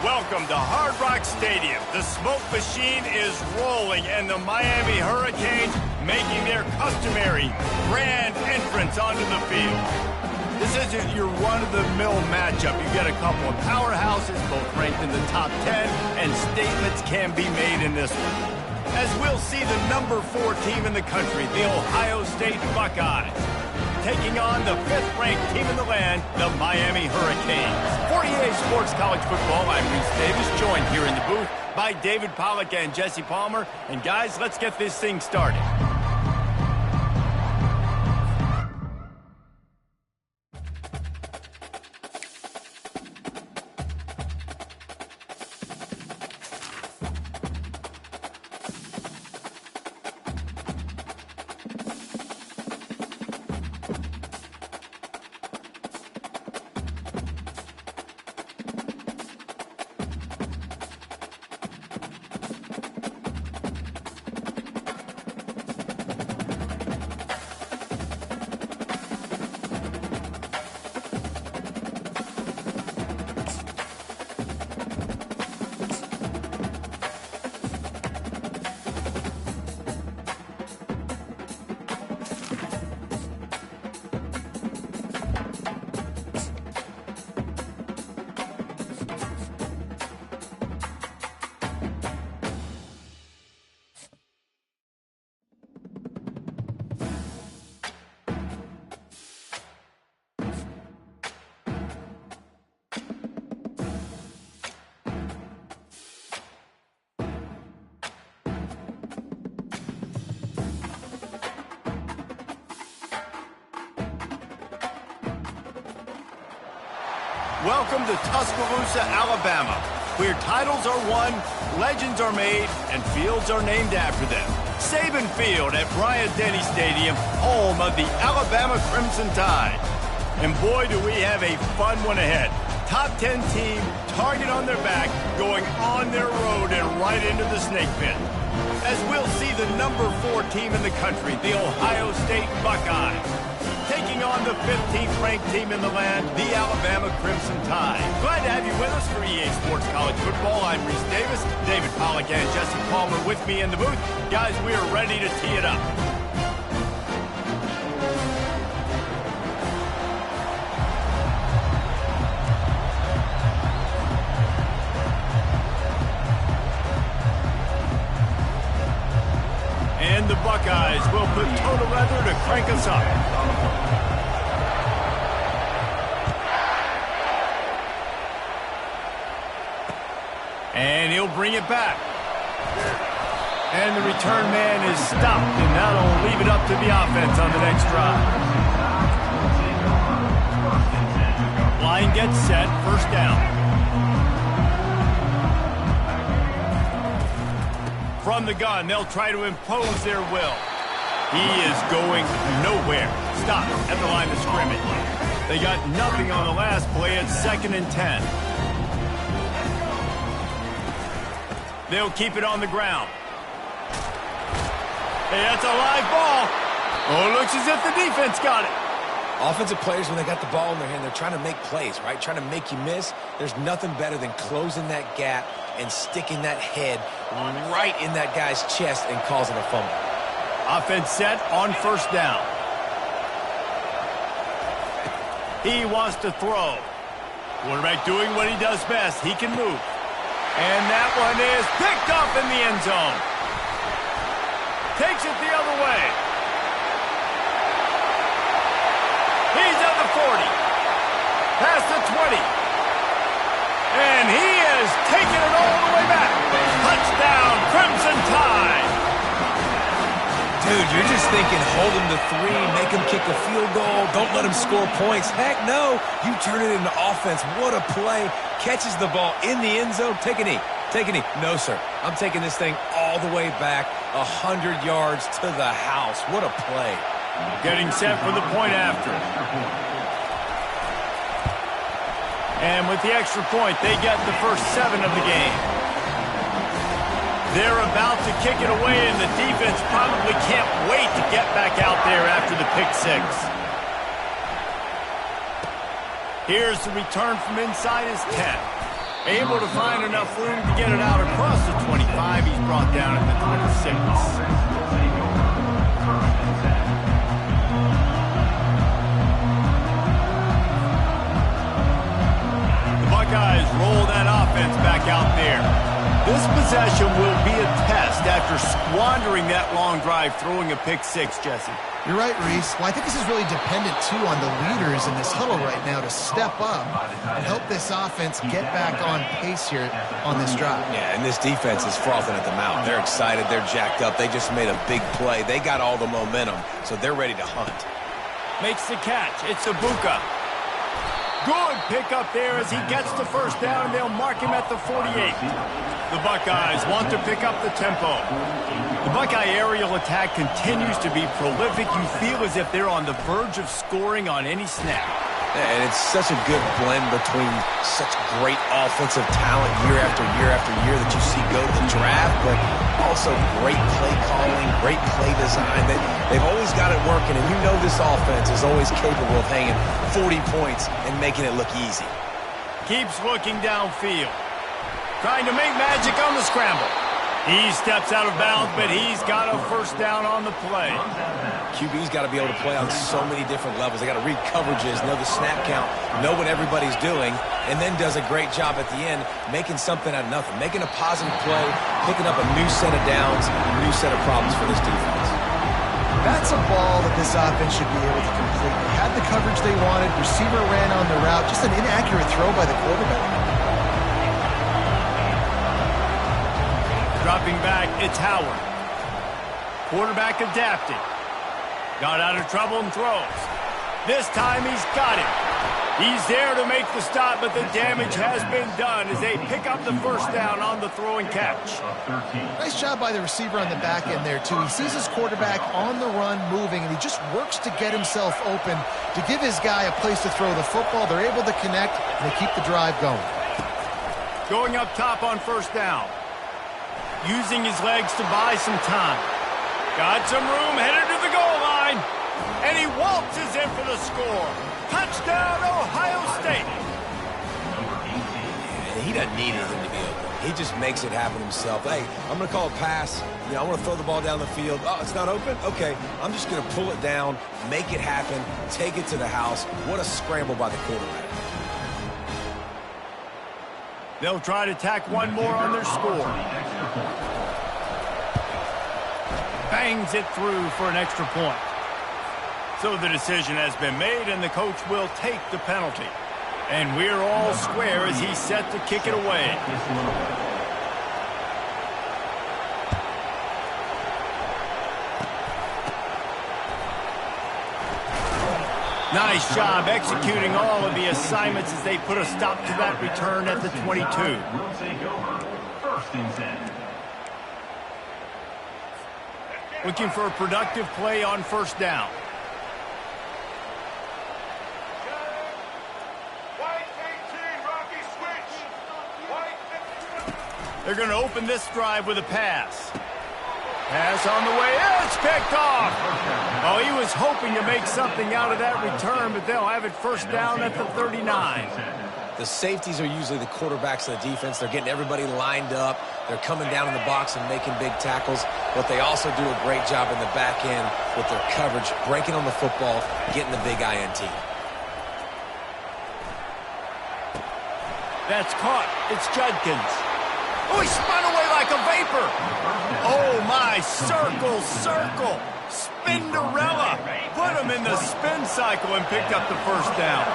Welcome to Hard Rock Stadium. The smoke machine is rolling, and the Miami Hurricanes making their customary grand entrance onto the field. This isn't your run-of-the-mill matchup. You get a couple of powerhouses, both ranked in the top 10, and statements can be made in this one. As we'll see the number 4 team in the country, the Ohio State Buckeyes, taking on the 5th-ranked team in the land, the Miami Hurricanes. For EA Sports College Football, I'm Reese Davis, joined here in the booth by David Pollack and Jesse Palmer. And guys, let's get this thing started. Welcome to Tuscaloosa, Alabama, where titles are won, legends are made, and fields are named after them. Saban Field at Bryant-Denny Stadium, home of the Alabama Crimson Tide. And boy, do we have a fun one ahead. Top 10 team, target on their back, going on their road and right into the snake pit. As we'll see the number 4 team in the country, the Ohio State Buckeyes, taking on the 15th-ranked team in the land, the Alabama Crimson Tide. Glad to have you with us for EA Sports College Football. I'm Reese Davis, David Pollack and Jesse Palmer with me in the booth. Guys, we are ready to tee it up. And the Buckeyes will put toe to leather to crank us up. And he'll bring it back. And the return man is stopped, and that'll leave it up to the offense on the next drive. Line gets set, first down. From the gun, they'll try to impose their will. He is going nowhere. Stop at the line of scrimmage. They got nothing on the last play. It's 2nd and 10. They'll keep it on the ground. Hey, that's a live ball. Oh, it looks as if the defense got it. Offensive players, when they got the ball in their hand, they're trying to make plays, right? Trying to make you miss. There's nothing better than closing that gap and sticking that head right in that guy's chest and causing a fumble. Offense set on first down. He wants to throw. Quarterback doing what he does best. He can move. And that one is picked up in the end zone. Takes it the other way. He's at the 40. Past the 20. And he is taking it all the way back. Touchdown, Crimson Tide. Dude, you're just thinking hold him to 3, make him kick a field goal, don't let him score points. Heck no, you turn it into offense. What a play. Catches the ball in the end zone. Take a knee. Take a knee. No, sir. I'm taking this thing all the way back 100 yards to the house. What a play. Getting set for the point after. And with the extra point, they get the first 7 of the game. They're about to kick it away, and the defense probably can't wait to get back out there after the pick 6. Here's the return from inside his 10. Able to find enough room to get it out across the 25. He's brought down at the 26. The Buckeyes roll that offense back out there. This possession will be a test after squandering that long drive, throwing a pick six, Jesse. You're right, Reese. Well, I think this is really dependent, too, on the leaders in this huddle right now to step up and help this offense get back on pace here on this drive. Yeah, and this defense is frothing at the mouth. They're excited. They're jacked up. They just made a big play. They got all the momentum, so they're ready to hunt. Makes the catch. It's Ibuka. Good pick up there as he gets the first down, and they'll mark him at the 48. The Buckeyes want to pick up the tempo. The Buckeye aerial attack continues to be prolific. You feel as if they're on the verge of scoring on any snap. And it's such a good blend between such great offensive talent year after year after year that you see go to the draft, but also great play calling, great play design. They've always got it working, and you know this offense is always capable of hanging 40 points and making it look easy. Keeps looking downfield. Trying to make magic on the scramble. He steps out of bounds, but he's got a first down on the play. QB's got to be able to play on so many different levels. They got to read coverages, know the snap count, know what everybody's doing, and then does a great job at the end making something out of nothing, making a positive play, picking up a new set of downs, a new set of problems for this defense. That's a ball that this offense should be able to complete. They had the coverage they wanted. Receiver ran on the route. Just an inaccurate throw by the quarterback. Dropping back, it's Howard. Quarterback adapted. Got out of trouble and throws. This time he's got it. He's there to make the stop, but the damage has been done as they pick up the first down on the throw and catch. Nice job by the receiver on the back end there, too. He sees his quarterback on the run moving, and he just works to get himself open to give his guy a place to throw the football. They're able to connect, and they keep the drive going. Going up top on first down. Using his legs to buy some time. Got some room, headed to the goal line. And he waltzes in for the score. Touchdown, Ohio State. And he doesn't need anything to be open. He just makes it happen himself. Hey, I'm going to call a pass. You know, I want to throw the ball down the field. Oh, it's not open? Okay, I'm just going to pull it down, make it happen, take it to the house. What a scramble by the quarterback. They'll try to tack one more on their score. Bangs it through for an extra point. So the decision has been made, and the coach will take the penalty. And we're all square as he's set to kick it away. Nice job executing all of the assignments as they put a stop to that return at the 22. We'll take over. First and 10. Looking for a productive play on first down. They're going to open this drive with a pass. Pass on the way. It's picked off. Oh, he was hoping to make something out of that return, but they'll have it first down at the 39. The safeties are usually the quarterbacks of the defense. They're getting everybody lined up. They're coming down in the box and making big tackles. But they also do a great job in the back end with their coverage, breaking on the football, getting the big INT. That's caught. It's Judkins. Oh, he spun away like a vapor. Oh, my. Circle, circle. Spinderella. Put him in the spin cycle and picked up the first down.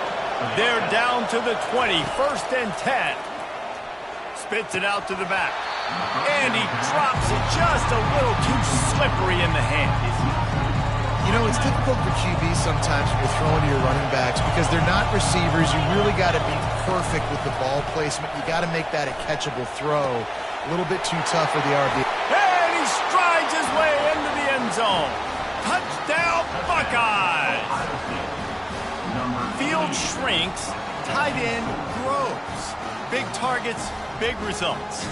They're down to the 20. First and 10. Spits it out to the back. And he drops it just a little too slippery in the hands. You know, it's difficult for QBs sometimes when you're throwing to your running backs because they're not receivers. You really got to be perfect with the ball placement. You got to make that a catchable throw. A little bit too tough for the RB. And he strides his way into the end zone. Touchdown, Buckeyes! Field shrinks, tight end grows. Big targets, big results.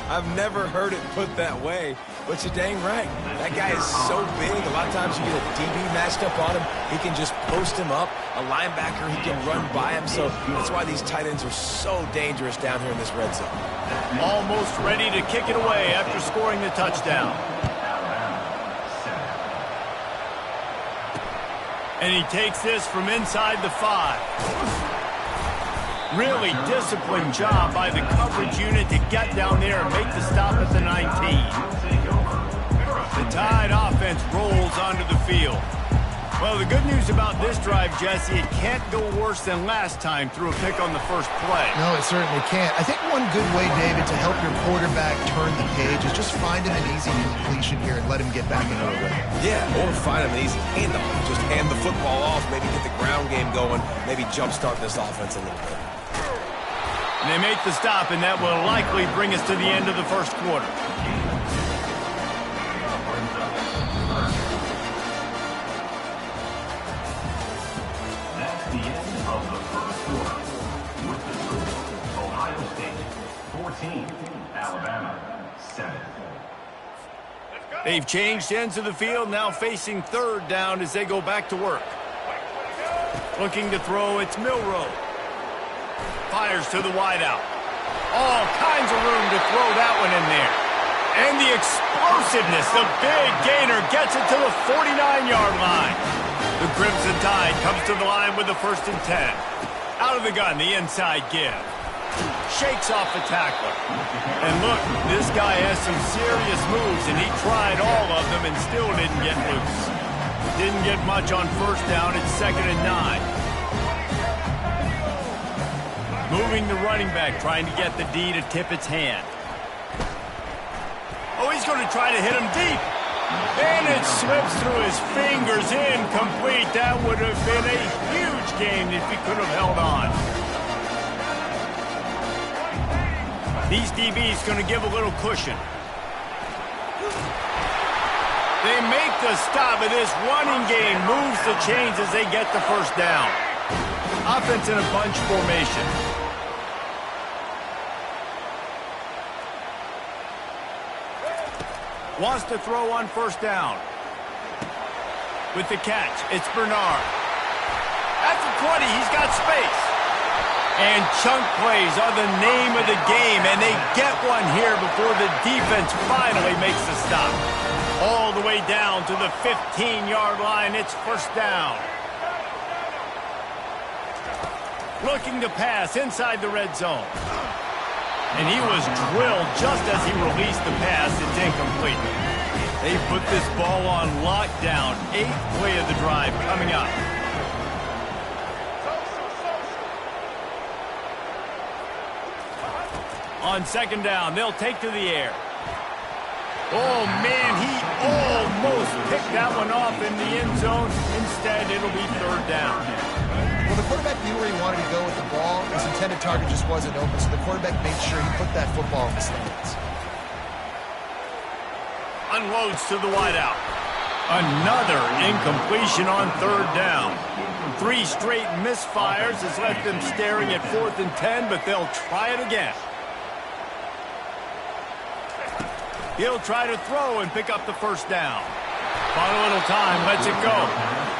I've never heard it put that way. But you're dang right. That guy is so big. A lot of times you get a DB matched up on him. He can just post him up. A linebacker, he can run by him. So that's why these tight ends are so dangerous down here in this red zone. Almost ready to kick it away after scoring the touchdown. And he takes this from inside the 5. Really disciplined job by the coverage unit to get down there and make the stop at the 19. The Tide offense rolls onto the field. Well, the good news about this drive, Jesse, it can't go worse than last time through a pick on the first play. No, it certainly can't. I think one good way, David, to help your quarterback turn the page is just find him an easy completion here and let him get back into the rhythm. Yeah, or find him an easy handoff. Just hand the football off, maybe get the ground game going, maybe jumpstart this offense a little bit. And they make the stop, and that will likely bring us to the end of the first quarter. That's the end of the first quarter. With the score, Ohio State 14, Alabama 7. They've changed ends of the field, now facing third down as they go back to work. Looking to throw, it's Milroe. Fires to the wideout. All kinds of room to throw that one in there. And the explosiveness, the big gainer gets it to the 49-yard line. The Crimson Tide comes to the line with the 1st and 10. Out of the gun, the inside give. Shakes off the tackler. And look, this guy has some serious moves, and he tried all of them and still didn't get loose. Didn't get much on first down. It's 2nd and 9. Moving the running back, trying to get the D to tip its hand. Oh, he's going to try to hit him deep. And it slips through his fingers, incomplete. That would have been a huge gain if he could have held on. These DBs going to give a little cushion. They make the stop, and this running game moves the chains as they get the first down. Offense in a bunch formation. Wants to throw on first down. With the catch, it's Bernard. At the 20, he's got space. And chunk plays are the name of the game, and they get one here before the defense finally makes the stop. All the way down to the 15-yard line, it's first down. Looking to pass inside the red zone. And he was drilled just as he released the pass. It's incomplete. They put this ball on lockdown. 8th play of the drive coming up. On 2nd down, they'll take to the air. Oh, man, he almost picked that one off in the end zone. Instead, it'll be 3rd down. Well, the quarterback knew where he wanted to go with the ball. His intended target just wasn't open, so the quarterback made sure he put that football in the stands. Unloads to the wideout. Another incompletion on 3rd down. 3 straight misfires has left them staring at 4th and 10, but they'll try it again. He'll try to throw and pick up the first down. Bought a little time, lets it go.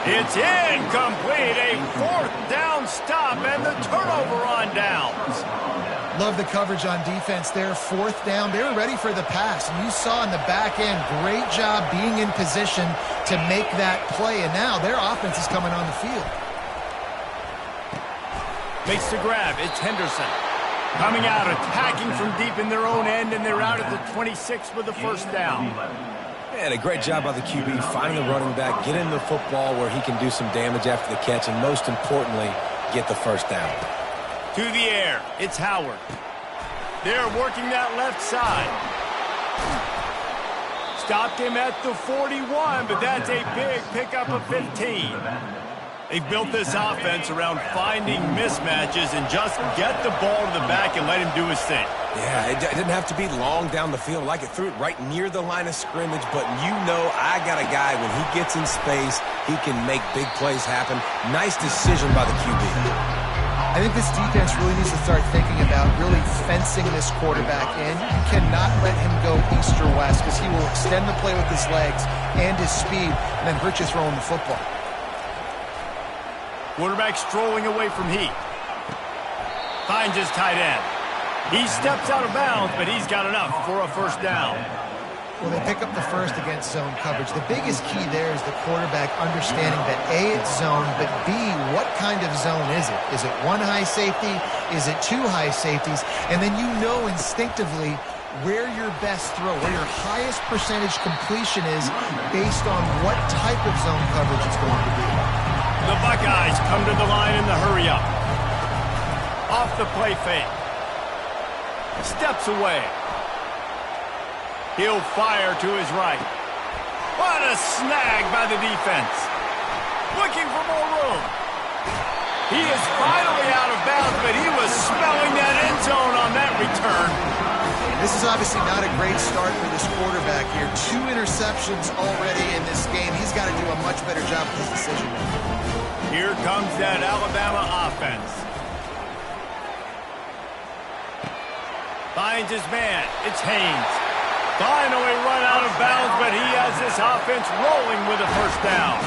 It's incomplete, a 4th down stop, and the turnover on downs. Love the coverage on defense there. 4th down, they were ready for the pass, and you saw in the back end, great job being in position to make that play, and now their offense is coming on the field. Makes the grab, it's Henderson. Coming out, attacking from deep in their own end, and they're out at the 26 with the first down. And a great job by the QB, finding the running back, getting the football where he can do some damage after the catch, and most importantly, get the first down. To the air, it's Howard. They're working that left side. Stopped him at the 41, but that's a big pickup of 15. They've built this offense around finding mismatches and just get the ball to the back and let him do his thing. Yeah, it didn't have to be long down the field. Like it threw it right near the line of scrimmage, but you know I got a guy, when he gets in space, he can make big plays happen. Nice decision by the QB. I think this defense really needs to start thinking about really fencing this quarterback in. You cannot let him go east or west because he will extend the play with his legs and his speed and then hurt you throwing the football. Quarterback strolling away from Heat. Finds his tight end. He steps out of bounds, but he's got enough for a first down. Well, they pick up the first against zone coverage. The biggest key there is the quarterback understanding that A, it's zone, but B, what kind of zone is it? Is it one high safety? Is it two high safeties? And then you know instinctively where your best throw, where your highest percentage completion is based on what type of zone coverage it's going to be. The Buckeyes come to the line in the hurry up. Off the play fake. Steps away. He'll fire to his right. What a snag by the defense. Looking for more room. He is finally out of bounds, but he was smelling that end zone on that return. This is obviously not a great start for this quarterback here. 2 interceptions already in this game. He's got to do a much better job with his decision making. Here comes that Alabama offense. Finds his man. It's Haynes. Finally run out of bounds, but he has this offense rolling with a first down.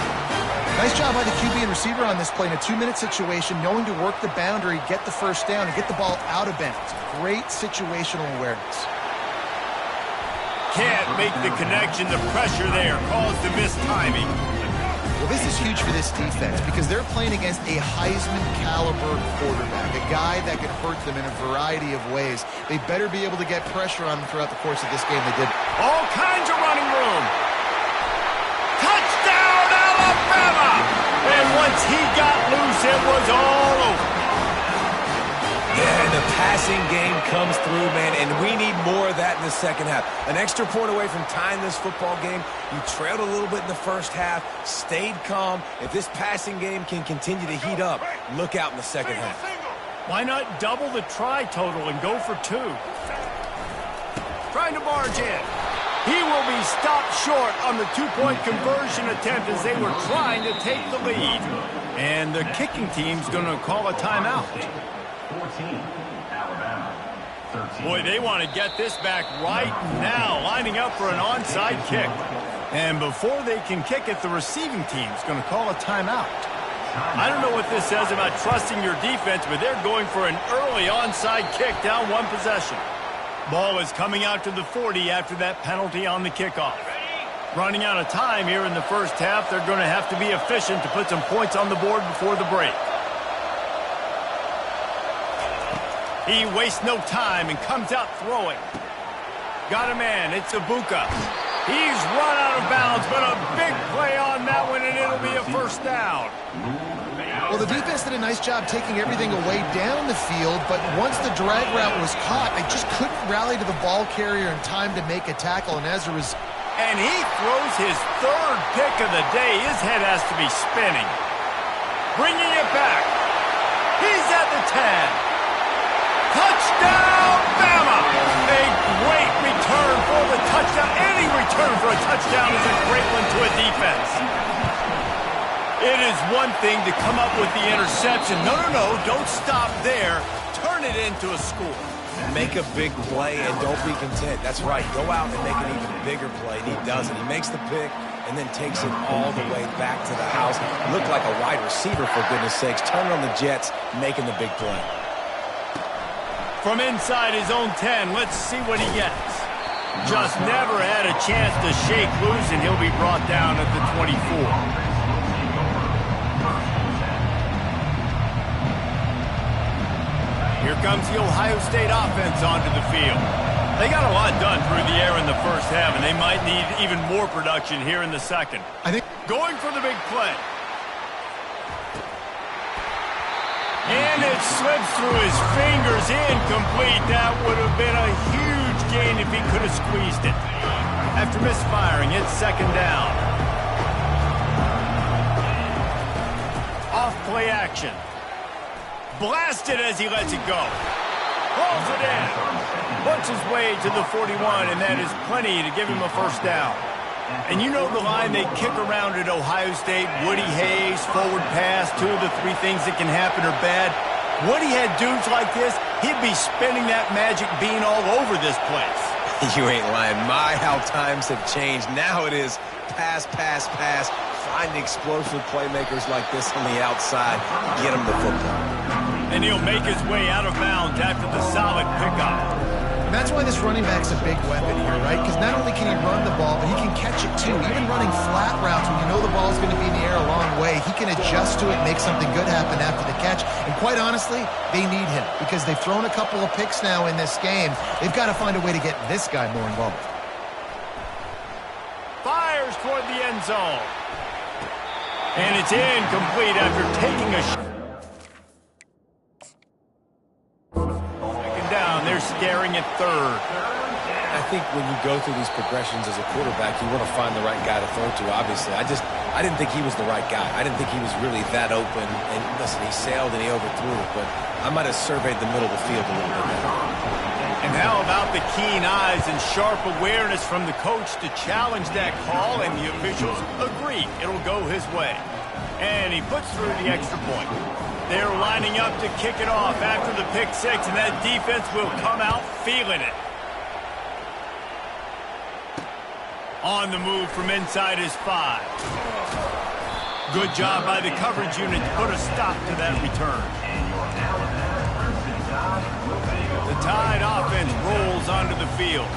Nice job by the QB and receiver on this play in a 2-minute situation, knowing to work the boundary, get the first down, and get the ball out of bounds. Great situational awareness. Can't make the connection. The pressure there caused the missed timing. Well, this is huge for this defense because they're playing against a Heisman-caliber quarterback, a guy that can hurt them in a variety of ways. They better be able to get pressure on them throughout the course of this game. They did. All kinds of running room. Touchdown, Alabama! And once he got loose, it was all over. Yeah, and the passing game comes through, man, and we need more of that in the second half. An extra point away from tying this football game. You trailed a little bit in the first half, stayed calm. If this passing game can continue to heat up, look out in the second half. Why not double the try total and go for 2? Trying to barge in. He will be stopped short on the 2-point conversion attempt as they were trying to take the lead. And the kicking team's going to call a timeout. 14, Alabama. 13. Boy, they want to get this back right now, lining up for an onside kick. And before they can kick it, the receiving team's going to call a timeout. I don't know what this says about trusting your defense, but they're going for an early onside kick down 1 possession. Ball is coming out to the 40 after that penalty on the kickoff. Running out of time here in the first half, they're going to have to be efficient to put some points on the board before the break. He wastes no time and comes out throwing. Got a man. It's Ibuka. He's run out of bounds, but a big play on that one, and it'll be a first down. Well, the defense did a nice job taking everything away down the field, but once the drag route was caught, they just couldn't rally to the ball carrier in time to make a tackle, and as a result... And he throws his 3rd pick of the day. His head has to be spinning. Bringing it back. He's at the 10. Touchdown, Bama! A great return for the touchdown. Any return for a touchdown is a great one to a defense. It is one thing to come up with the interception. No, don't stop there. Turn it into a score. Make a big play and don't be content. That's right. Go out and make an even bigger play, and he does it. He makes the pick and then takes it all the way back to the house. Looked like a wide receiver, for goodness sakes. Turning on the Jets, making the big play. From inside his own 10, let's see what he gets. Just never had a chance to shake loose, and he'll be brought down at the 24. Here comes the Ohio State offense onto the field. They got a lot done through the air in the first half, and they might need even more production here in the second. Going for the big play. And it slips through his fingers, incomplete. That would have been a huge gain if he could have squeezed it. After misfiring, it's second down. Off play action. Blasted as he lets it go. Pulls it in. Works his way to the 41, and that is plenty to give him a first down. And you know the line they kick around at Ohio State, Woody Hayes, forward pass, 2 of the 3 things that can happen are bad. When he had dudes like this, he'd be spinning that magic bean all over this place. You ain't lying. My, how times have changed. Now it is pass, pass, pass. Find explosive playmakers like this on the outside. Get him the football. And he'll make his way out of bounds after the solid pickup. And that's why this running back's a big weapon here, right? Because not only can he run the ball, but he can catch it too. Even running flat routes when you know the ball's going to be in the air a long way, he can adjust to it, make something good happen after the catch. And quite honestly, they need him because they've thrown a couple of picks now in this game. They've got to find a way to get this guy more involved. Fires toward the end zone. And it's incomplete after taking a shot. Down, they're staring at third. I think when you go through these progressions as a quarterback, you want to find the right guy to throw to, obviously. I didn't think he was the right guy. I didn't think he was really that open. And listen, he sailed and he overthrew it, but I might have surveyed the middle of the field a little bit better. And how about the keen eyes and sharp awareness from the coach to challenge that call, and the officials agree it'll go his way. And he puts through the extra point. They're lining up to kick it off after the pick six, and that defense will come out feeling it. On the move from inside his 5. Good job by the coverage unit to put a stop to that return. The Tide offense rolls onto the field.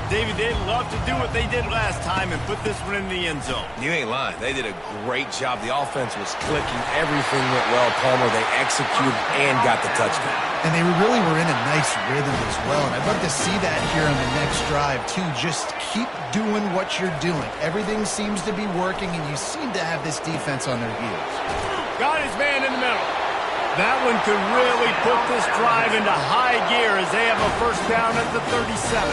David, they'd love to do what they did last time and put this one in the end zone. You ain't lying. They did a great job. The offense was clicking. Everything went well, Palmer. They executed and got the touchdown. And they really were in a nice rhythm as well. And I'd love to see that here on the next drive, too. Just keep doing what you're doing. Everything seems to be working, and you seem to have this defense on their heels. Got his man in the middle. That one could really put this drive into high gear as they have a first down at the 37.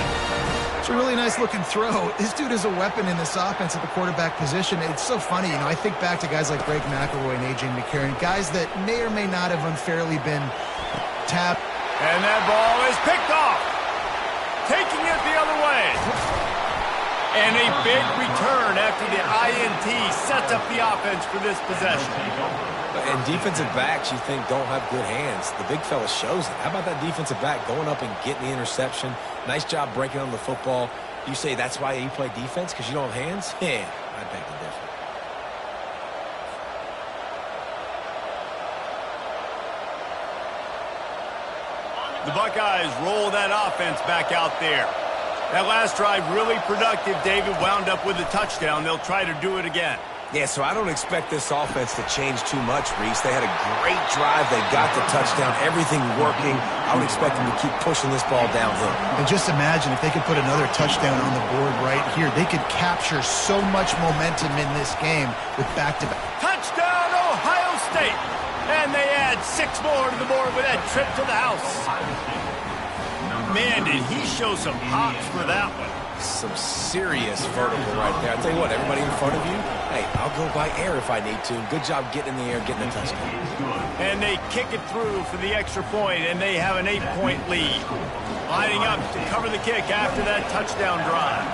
It's a really nice-looking throw. This dude is a weapon in this offense at the quarterback position. It's so funny, you know, I think back to guys like Greg McElroy and A.J. McCarron, guys that may or may not have unfairly been tapped. And that ball is picked off. Taking it the other way. And a big return after the INT sets up the offense for this possession. And defensive backs, you think, don't have good hands. The big fella shows it. How about that defensive back going up and getting the interception? Nice job breaking on the football. You say that's why you play defense, because you don't have hands? Yeah, I beg to differ. The Buckeyes roll that offense back out there. That last drive really productive. David wound up with a touchdown. They'll try to do it again. Yeah, so I don't expect this offense to change too much, Reese. They had a great drive. They got the touchdown. Everything working. I would expect them to keep pushing this ball downhill. And just imagine if they could put another touchdown on the board right here. They could capture so much momentum in this game with back-to-back. Touchdown, Ohio State! And they add 6 more to the board with that trip to the house. Man, did he show some hops for that one. Some serious vertical right there. I'll tell you what, everybody in front of you, hey, I'll go by air if I need to. Good job getting in the air, getting a touchdown. And they kick it through for the extra point, and they have an 8-point lead. Lining up to cover the kick after that touchdown drive.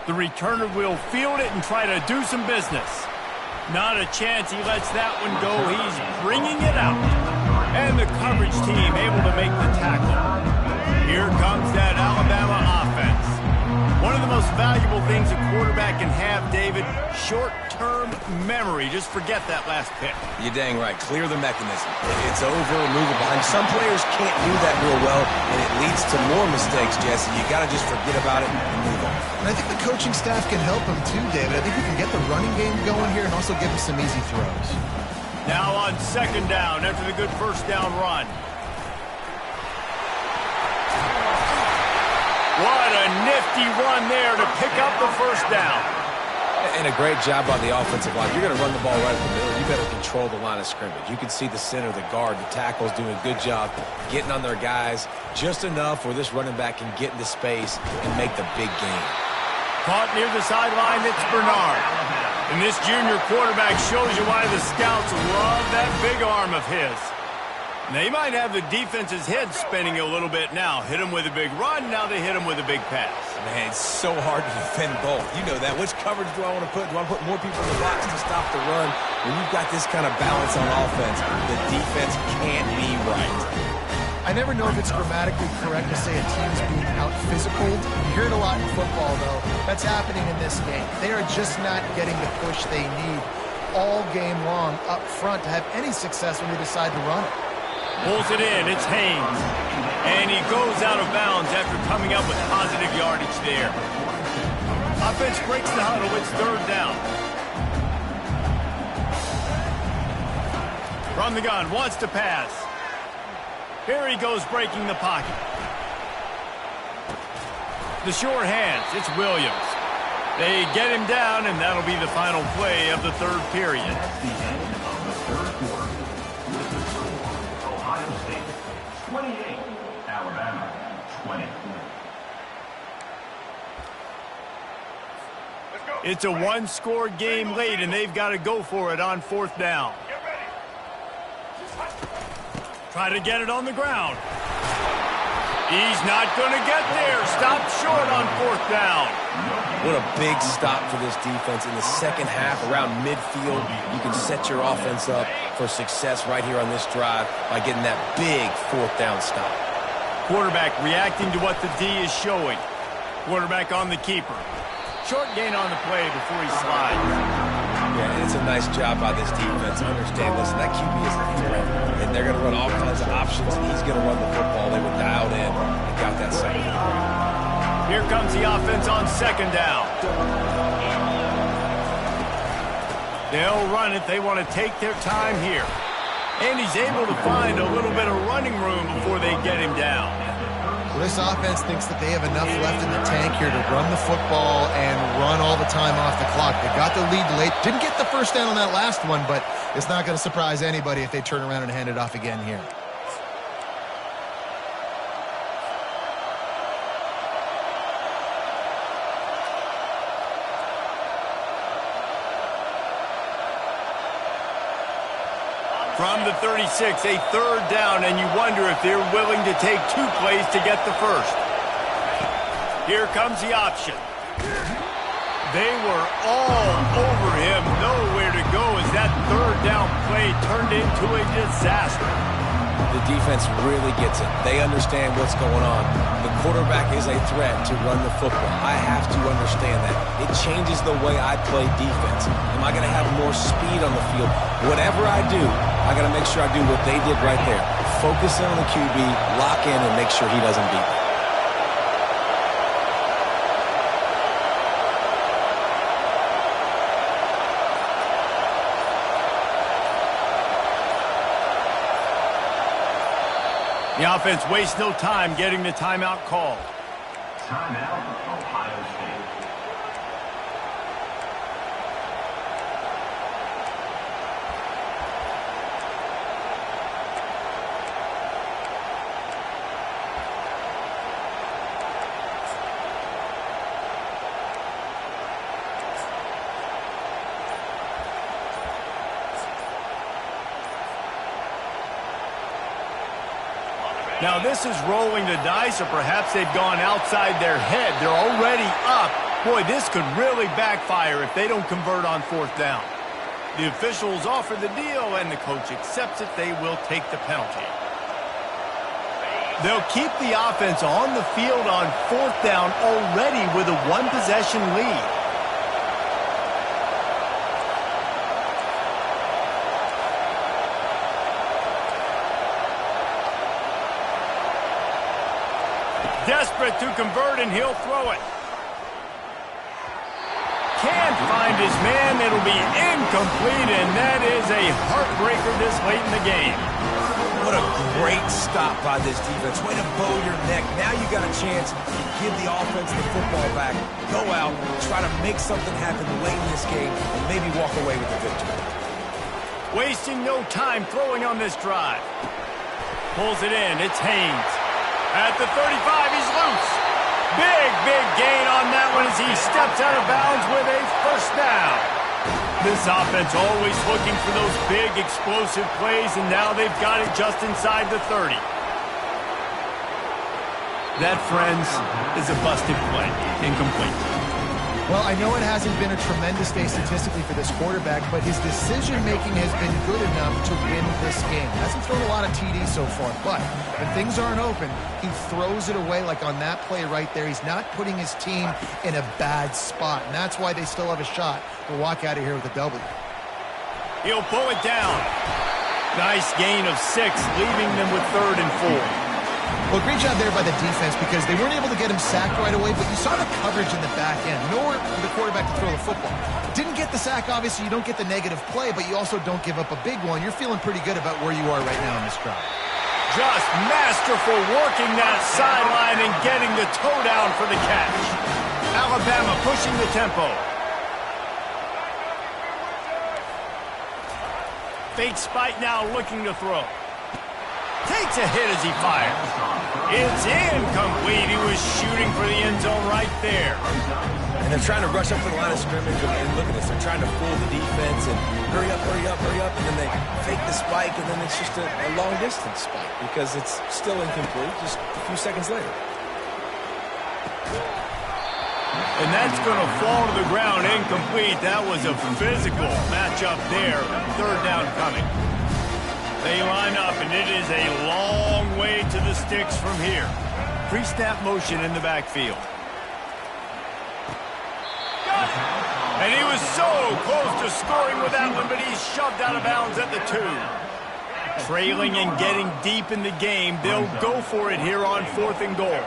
The returner will field it and try to do some business. Not a chance he lets that one go. He's bringing it out. And the coverage team able to make the tackle. Here comes that Alabama offense. One of the most valuable things a quarterback can have, David, short-term memory. Just forget that last pick. You're dang right. Clear the mechanism. It's over, move it behind. Some players can't do that real well, and it leads to more mistakes, Jesse. You got to just forget about it and move on. And I think the coaching staff can help him too, David. I think we can get the running game going here and also give him some easy throws. Now on second down after the good first down run. What a nifty run there to pick up the first down. And a great job on the offensive line. You're going to run the ball right in the middle. You better control the line of scrimmage. You can see the center, the guard, the tackles doing a good job getting on their guys just enough where this running back can get into space and make the big game. Caught near the sideline, it's Bernard. And this junior quarterback shows you why the scouts love that big arm of his. They might have the defense's head spinning a little bit now. Hit them with a big run, now they hit them with a big pass. Man, it's so hard to defend both. You know that. Which coverage do I want to put? Do I want to put more people in the box to stop the run? When you've got this kind of balance on offense, the defense can't be right. I never know if it's grammatically correct to say a team's being out-physical. You hear it a lot in football, though. That's happening in this game. They are just not getting the push they need all game long up front to have any success when they decide to run it. Pulls it in, it's Haynes. And he goes out of bounds after coming up with positive yardage there. Offense breaks the huddle, it's third down. From the gun, wants to pass. Here he goes breaking the pocket. The sure hands, it's Williams. They get him down, and that'll be the final play of the third period. That's the end of the third quarter. With the score, Ohio State 28, Alabama 20. It's a one-score game late, and they've got to go for it on fourth down. Try to get it on the ground. He's not going to get there. Stopped short on fourth down. What a big stop for this defense. In the second half, around midfield, you can set your offense up for success right here on this drive by getting that big fourth down stop. Quarterback reacting to what the D is showing. Quarterback on the keeper. Short gain on the play before he slides. Yeah, it's a nice job by this defense. Understand, listen, that QB is a threat, and they're going to run all kinds of options, and he's going to run the football. They were dialed in and got that second to the ground. Here comes the offense on second down. They'll run it. They want to take their time here. And he's able to find a little bit of running room before they get him down. Well, this offense thinks that they have enough left in the tank here to run the football and run all the time off the clock. They got the lead late. Didn't get the first down on that last one, but it's not going to surprise anybody if they turn around and hand it off again here. From the 36, a third down, and you wonder if they're willing to take two plays to get the first. Here comes the option. They were all over him, nowhere to go as that third down play turned into a disaster. The defense really gets it. They understand what's going on. The quarterback is a threat to run the football. I have to understand that. It changes the way I play defense. Am I going to have more speed on the field? Whatever I do, I got to make sure I do what they did right there. Focus in on the QB, lock in, and make sure he doesn't beat me. The offense wastes no time getting the timeout called. Timeout, Ohio State. Now this is rolling the dice, or perhaps they've gone outside their head. They're already up. Boy, this could really backfire if they don't convert on fourth down. The officials offer the deal, and the coach accepts it. They will take the penalty. They'll keep the offense on the field on fourth down already with a one-possession lead. Desperate to convert, and he'll throw it. Can't find his man. It'll be incomplete, and that is a heartbreaker this late in the game. What a great stop by this defense. Way to bow your neck. Now you got a chance to give the offense the football back, go out, try to make something happen late in this game, and maybe walk away with the victory. Wasting no time throwing on this drive. Pulls it in. It's Haynes. At the 35, he's loose. Big gain on that one as he steps out of bounds with a first down. This offense always looking for those big, explosive plays, and now they've got it just inside the 30. That, friends, is a busted play. Incomplete. Well, I know it hasn't been a tremendous day statistically for this quarterback, but his decision-making has been good enough to win this game. Hasn't thrown a lot of TDs so far, but when things aren't open, he throws it away like on that play right there. He's not putting his team in a bad spot, and that's why they still have a shot to walk out of here with a W. He'll pull it down. Nice gain of 6, leaving them with 3rd and 4. Well, great job there by the defense because they weren't able to get him sacked right away, but you saw the coverage in the back end. Nowhere for the quarterback to throw the football. Didn't get the sack, obviously. You don't get the negative play, but you also don't give up a big one. You're feeling pretty good about where you are right now in this drive. Just masterful working that sideline and getting the toe down for the catch. Alabama pushing the tempo. Fake spike now looking to throw. Takes a hit as he fires. It's incomplete. He was shooting for the end zone right there. And they're trying to rush up to the line of scrimmage, and look at this. They're trying to fool the defense and hurry up, hurry up, hurry up, and then they fake the spike, and then it's just a long-distance spike because it's still incomplete just a few seconds later. And that's going to fall to the ground incomplete. That was a physical matchup there. 3rd down coming. They line up, and it is a long way to the sticks from here. Pre-snap motion in the backfield. And he was so close to scoring with that one, but he's shoved out of bounds at the 2. Trailing and getting deep in the game, they'll go for it here on 4th and goal.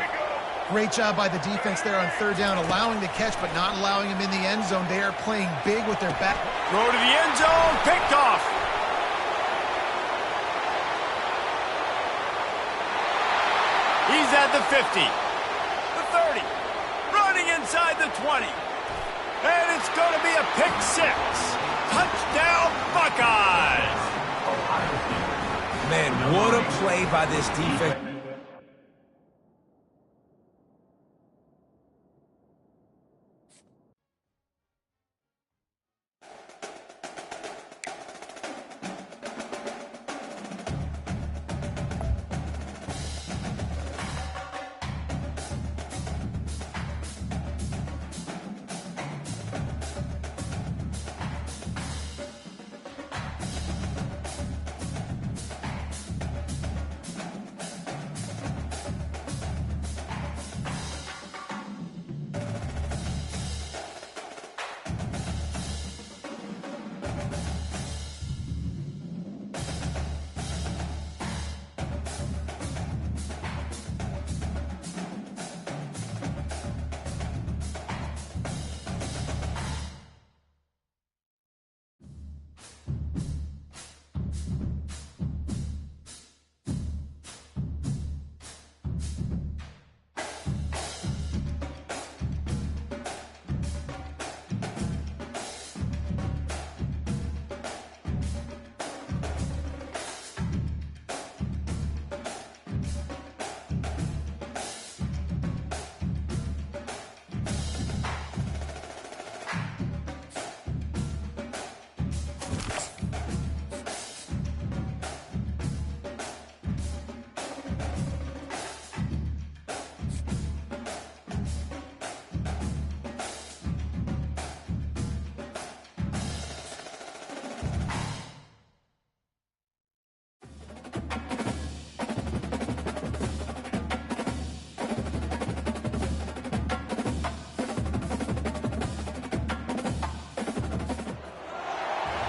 Great job by the defense there on 3rd down, allowing the catch but not allowing him in the end zone. They are playing big with their back. Throw to the end zone, picked off. He's at the 50, the 30, running inside the 20. And it's going to be a pick 6. Touchdown, Buckeyes. Man, what a play by this defense.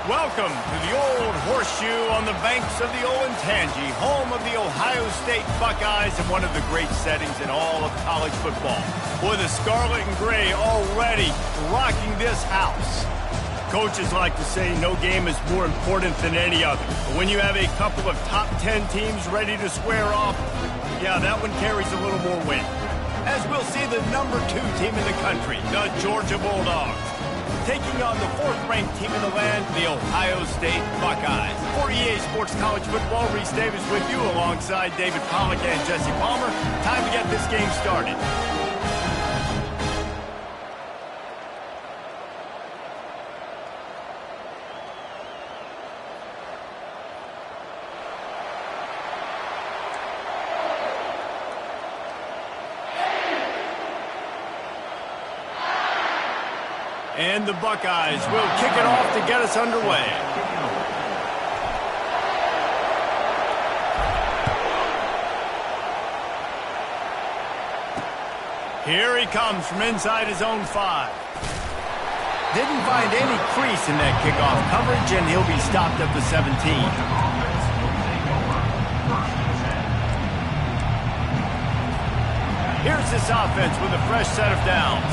Welcome to the Old Horseshoe on the banks of the Olentangy, home of the Ohio State Buckeyes and one of the great settings in all of college football. Boy, the scarlet and gray already rocking this house. Coaches like to say no game is more important than any other. But when you have a couple of top 10 teams ready to square off, yeah, that one carries a little more weight. As we'll see the number 2 team in the country, the Georgia Bulldogs, taking on the 4th-ranked team in the land, the Ohio State Buckeyes. For EA Sports College Football, Reese Davis with you alongside David Pollack and Jesse Palmer. Time to get this game started. And the Buckeyes will kick it off to get us underway. Here he comes from inside his own 5. Didn't find any crease in that kickoff coverage, and he'll be stopped at the 17. Here's this offense with a fresh set of downs.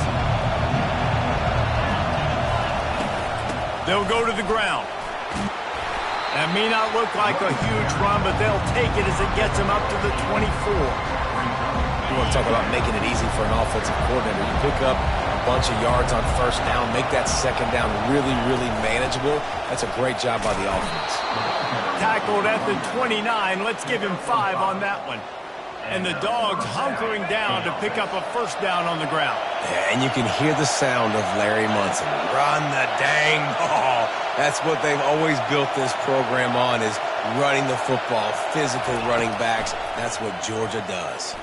They'll go to the ground. That may not look like a huge run, but they'll take it as it gets them up to the 24. You want to talk about making it easy for an offensive coordinator. You pick up a bunch of yards on first down, make that second down really, really manageable. That's a great job by the offense. Tackled at the 29. Let's give him 5 on that one. And the Dogs hunkering down to pick up a first down on the ground. Yeah, and you can hear the sound of Larry Munson. Run the dang ball. That's what they've always built this program on, is running the football, physical running backs. That's what Georgia does.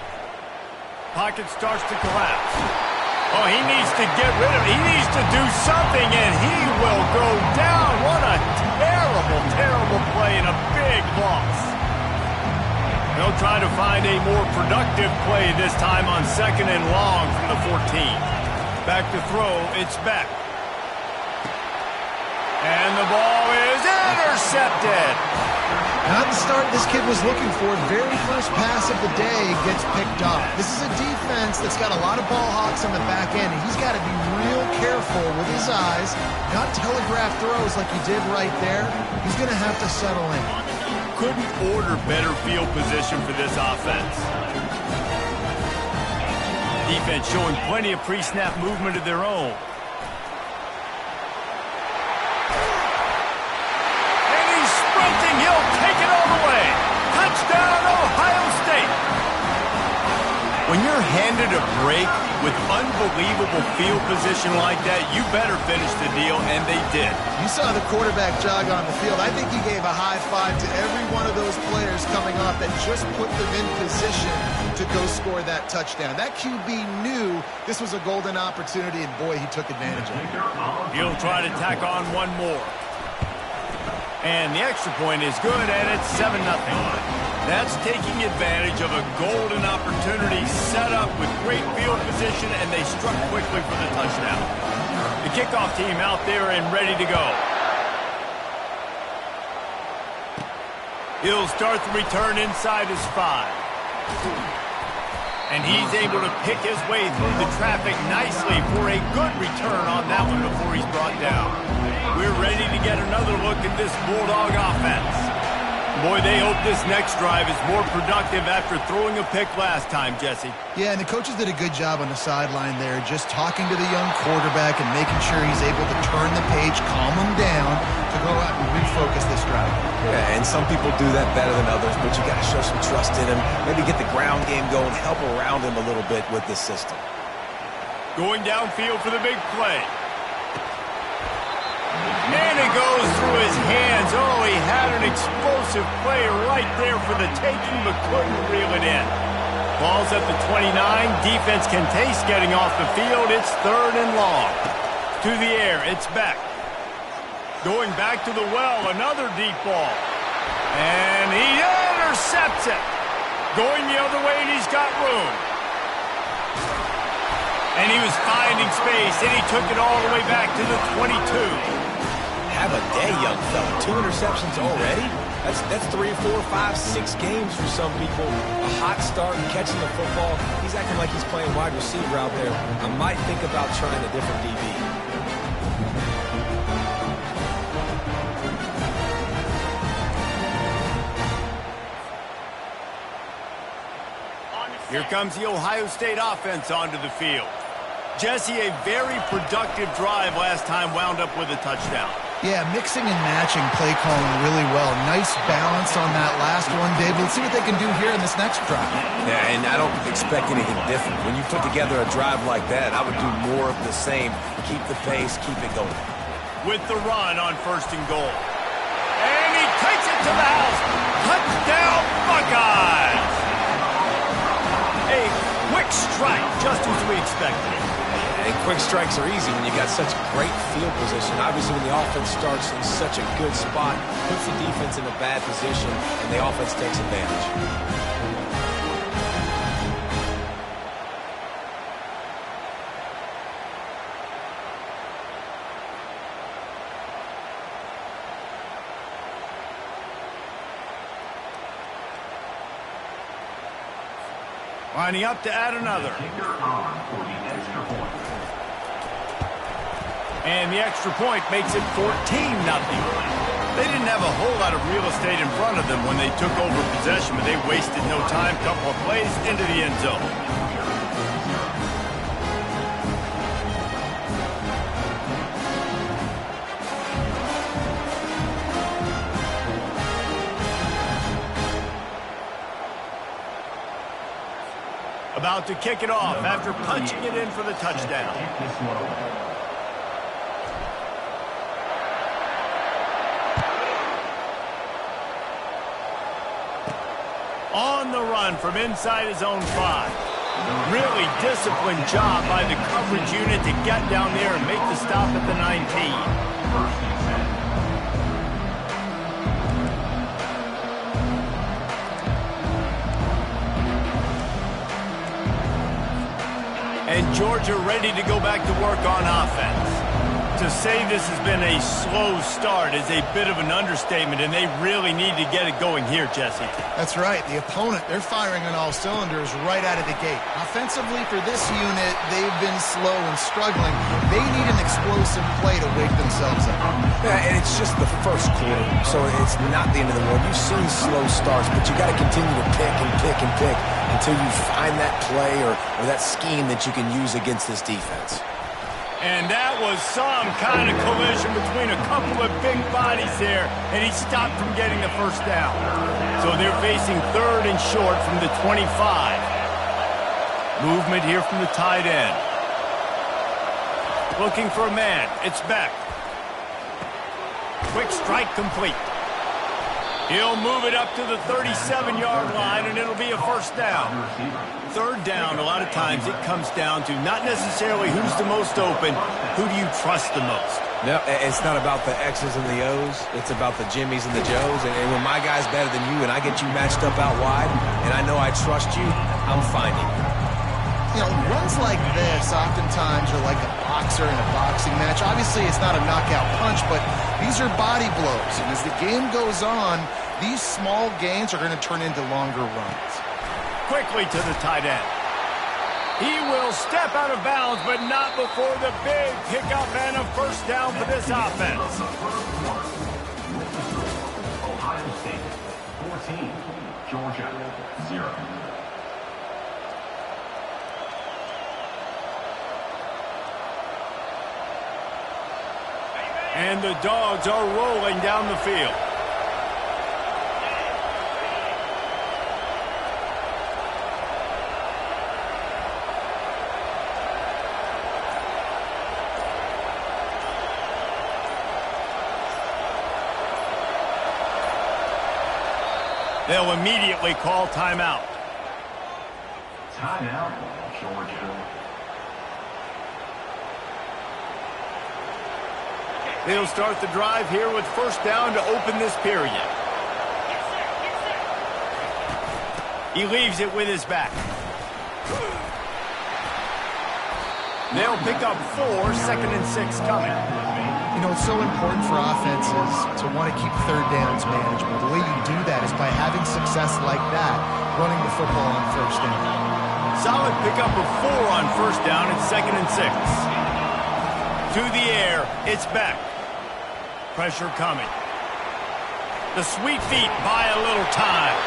Pocket starts to collapse. Oh, he needs to get rid of it. He needs to do something, and he will go down. What a terrible, terrible play and a big loss. They'll try to find a more productive play this time on 2nd and long from the 14. Back to throw, it's Beck. And the ball is intercepted. Not the start this kid was looking for. Very first pass of the day gets picked off. This is a defense that's got a lot of ball hawks on the back end, and he's got to be real careful with his eyes, not telegraph throws like he did right there. He's going to have to settle in. Couldn't order better field position for this offense. Defense showing plenty of pre-snap movement of their own. And he's sprinting. He'll take it all the way. Touchdown, Ohio State. When you're handed a break with unbelievable field position like that, you better finish the deal, and they did. You saw the quarterback jog on the field. I think he gave a high five to every one of those players coming off that just put them in position to go score that touchdown. That QB knew this was a golden opportunity, and boy, he took advantage of it. He'll try to tack on one more. And the extra point is good, and it's 7-0. That's taking advantage of a golden opportunity set up with great field position, and they struck quickly for the touchdown. The kickoff team out there and ready to go. He'll start the return inside his 5. And he's able to pick his way through the traffic nicely for a good return on that one before he's brought down. We're ready to get another look at this Bulldog offense. Boy, they hope this next drive is more productive after throwing a pick last time, Jesse. Yeah, and the coaches did a good job on the sideline there, just talking to the young quarterback and making sure he's able to turn the page, calm him down to go out and refocus this drive. Yeah, and some people do that better than others, but you got to show some trust in him, maybe get the ground game going, help around him a little bit with this system. Going downfield for the big play. And it goes through his hands. Oh, he had an explosive play right there for the taking, but couldn't reel it in. Ball's at the 29. Defense can taste getting off the field. It's 3rd and long. To the air, it's Beck. Going back to the well, another deep ball. And he intercepts it. Going the other way, and he's got room. And he was finding space, and he took it all the way back to the 22. Have a day, young fella. 2 interceptions already? That's 3, 4, 5, 6 games for some people. A hot start, catching the football. He's acting like he's playing wide receiver out there. I might think about trying a different DB. Here comes the Ohio State offense onto the field. Jesse, a very productive drive last time, wound up with a touchdown. Yeah, mixing and matching play calling really well. Nice balance on that last one, David. Let's see what they can do here in this next drive. Yeah, and I don't expect anything different. When you put together a drive like that, I would do more of the same. Keep the pace, keep it going. With the run on 1st and goal. And he takes it to the house. Touchdown, Buckeyes! A quick strike, just as we expected. and quick strikes are easy when you got such great field position. Obviously, when the offense starts in such a good spot, puts the defense in a bad position, and the offense takes advantage. Lining up to add another. And the extra point makes it 14-0. They didn't have a whole lot of real estate in front of them when they took over possession, but they wasted no time. Couple of plays into the end zone. About to kick it off after punching it in for the touchdown. On the run from inside his own 5. Really disciplined job by the coverage unit to get down there and make the stop at the 19. And Georgia ready to go back to work on offense. To say this has been a slow start is a bit of an understatement, and they really need to get it going here, Jesse. That's right. The opponent, they're firing on all cylinders right out of the gate. Offensively, for this unit, they've been slow and struggling. They need an explosive play to wake themselves up. Yeah, and it's just the first quarter, so it's not the end of the world. You've seen slow starts, but you got to continue to pick and pick and pick until you find that play or that scheme that you can use against this defense. And that was some kind of collision between a couple of big bodies there, and he stopped from getting the first down. So they're facing 3rd and short from the 25. Movement here from the tight end. Looking for a man. It's Beck. Quick strike complete. He'll move it up to the 37-yard line, and it'll be a first down. 3rd down, a lot of times it comes down to not necessarily who's the most open, who do you trust the most? No, it's not about the X's and the O's. It's about the Jimmies and the Joes. And when my guy's better than you and I get you matched up out wide and I know I trust you, I'm finding you. You know, runs like this oftentimes are like a boxer in a boxing match. Obviously, it's not a knockout punch, but these are body blows. And as the game goes on, these small gains are going to turn into longer runs. Quickly to the tight end. He will step out of bounds, but not before the big pickup and a first down for this offense. Ohio State 14, Georgia 0. And the Dogs are rolling down the field. They'll immediately call timeout. Timeout, Georgia. They'll start the drive here with first down to open this period. He leaves it with his back. They'll pick up 4, 2nd and 6 coming. You know, it's so important for offenses to want to keep 3rd downs manageable. The way you do that is by having success like that, running the football on 1st down. Solid pickup of 4 on 1st down and 2nd and 6. To the air, it's back. Pressure coming. The sweet feet buy a little time.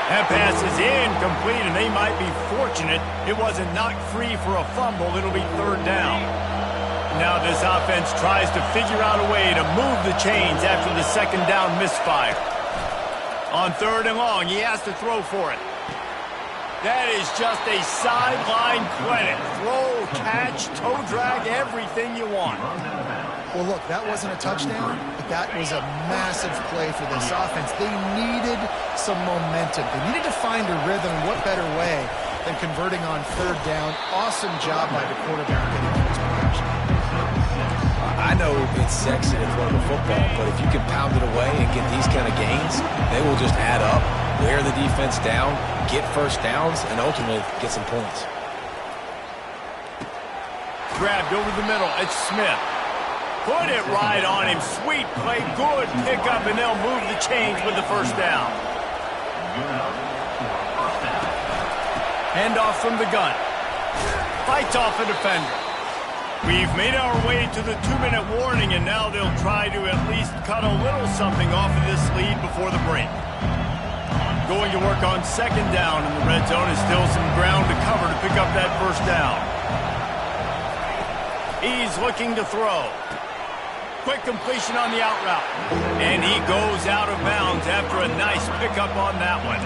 That pass is incomplete, and they might be fortunate it wasn't knocked free for a fumble. It'll be 3rd down. Now this offense tries to figure out a way to move the chains after the 2nd down misfire. On 3rd and long, he has to throw for it. That is just a sideline clinic. Throw, catch, toe drag, everything you want. Well, look, that wasn't a touchdown, but that was a massive play for this offense. They needed some momentum. They needed to find a rhythm, and what better way than converting on 3rd down. Awesome job by the quarterback getting to his it's sexy to throw the football, but if you can pound it away and get these kind of gains, they will just add up, wear the defense down, get first downs, and ultimately get some points. Grabbed over the middle. It's Smith. Put it right on him. Sweet play. Good pickup, and they'll move the chains with the first down. Handoff from the gun. Fights off a defender. We've made our way to the 2-minute warning, and now they'll try to at least cut a little something off of this lead before the break. Going to work on second down in the red zone, and still some ground to cover to pick up that first down. He's looking to throw. Quick completion on the out route. And he goes out of bounds after a nice pickup on that one.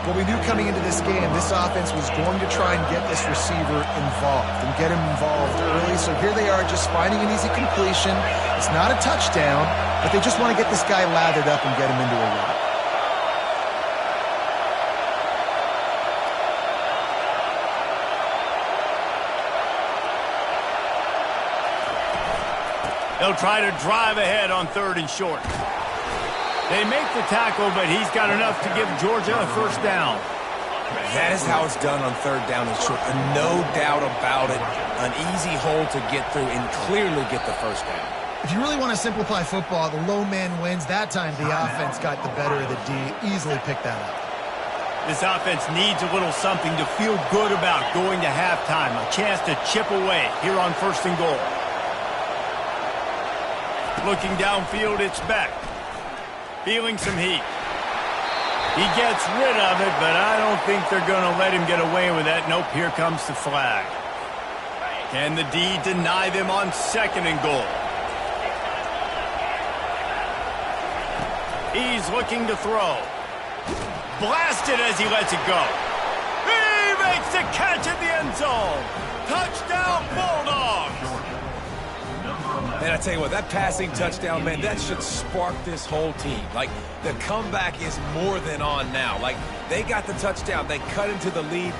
Well, we knew coming into this game, this offense was going to try and get this receiver involved and get him involved early. So here they are just finding an easy completion. It's not a touchdown, but they just want to get this guy lathered up and get him into a run. They'll try to drive ahead on 3rd and short. They make the tackle, but he's got enough to give Georgia a first down. That is how it's done on 3rd down and short. No doubt about it. An easy hole to get through and clearly get the first down. If you really want to simplify football, the low man wins. That time the offense got the better of the D. Easily picked that up. This offense needs a little something to feel good about going to halftime. A chance to chip away here on 1st and goal. Looking downfield, it's Beck. Feeling some heat. He gets rid of it, but I don't think they're going to let him get away with that. Nope, here comes the flag. Can the D deny them on 2nd and goal? He's looking to throw. Blasted as he lets it go. He makes the catch in the end zone. Touchdown, Bulldogs. And I tell you what, that passing touchdown, man, that should spark this whole team. Like, the comeback is more than on now. Like, they got the touchdown. They cut into the lead.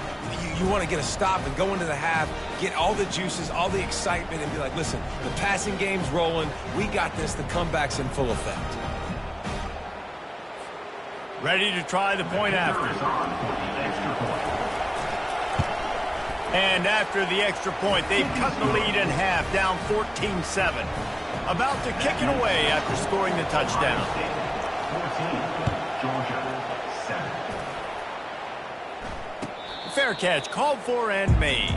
You want to get a stop and go into the half, get all the juices, all the excitement, and be like, listen, the passing game's rolling. We got this. The comeback's in full effect. Ready to try the point after. And after the extra point, they've cut the lead in half, down 14-7. About to kick it away after scoring the touchdown. 14, Georgia 7. Fair catch, called for and made.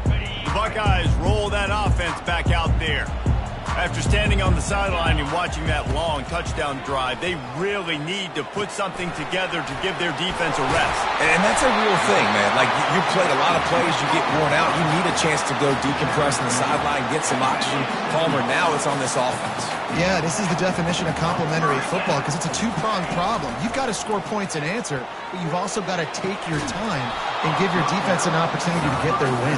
The Buckeyes roll that offense back out there. After standing on the sideline and watching that long touchdown drive, they really need to put something together to give their defense a rest. And that's a real thing, man. Like, you played a lot of plays, you get worn out. You need a chance to go decompress on the sideline, get some oxygen. Palmer, now it's on this offense. Yeah, this is the definition of complementary football because it's a two-pronged problem. You've got to score points and answer, but you've also got to take your time and give your defense an opportunity to get their win.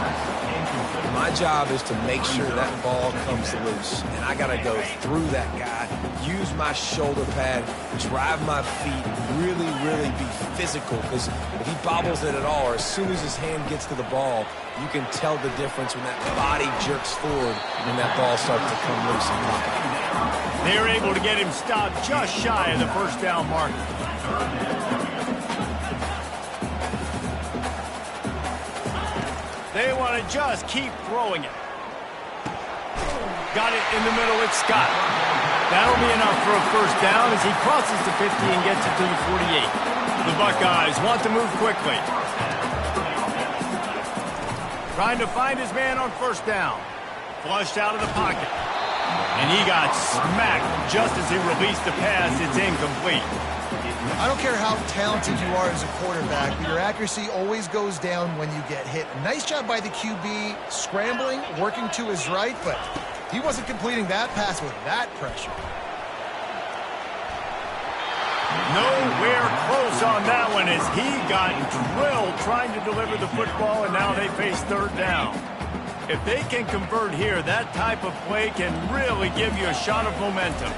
My job is to make sure that ball comes loose, and I got to go through that guy, use my shoulder pad, drive my feet, really, really be physical, because if he bobbles it at all, or as soon as his hand gets to the ball, you can tell the difference when that body jerks forward and that ball starts to come loose and pop. They're able to get him stopped just shy of the first down mark. They want to just keep throwing it. Got it in the middle, it's Scott. That'll be enough for a first down as he crosses the 50 and gets it to the 48. The Buckeyes want to move quickly. Trying to find his man on first down. Flushed out of the pocket. And he got smacked just as he released the pass. It's incomplete. I don't care how talented you are as a quarterback, but your accuracy always goes down when you get hit. Nice job by the QB scrambling, working to his right, but he wasn't completing that pass with that pressure. Nowhere close on that one as he got drilled trying to deliver the football, and now they face 3rd down. If they can convert here, that type of play can really give you a shot of momentum.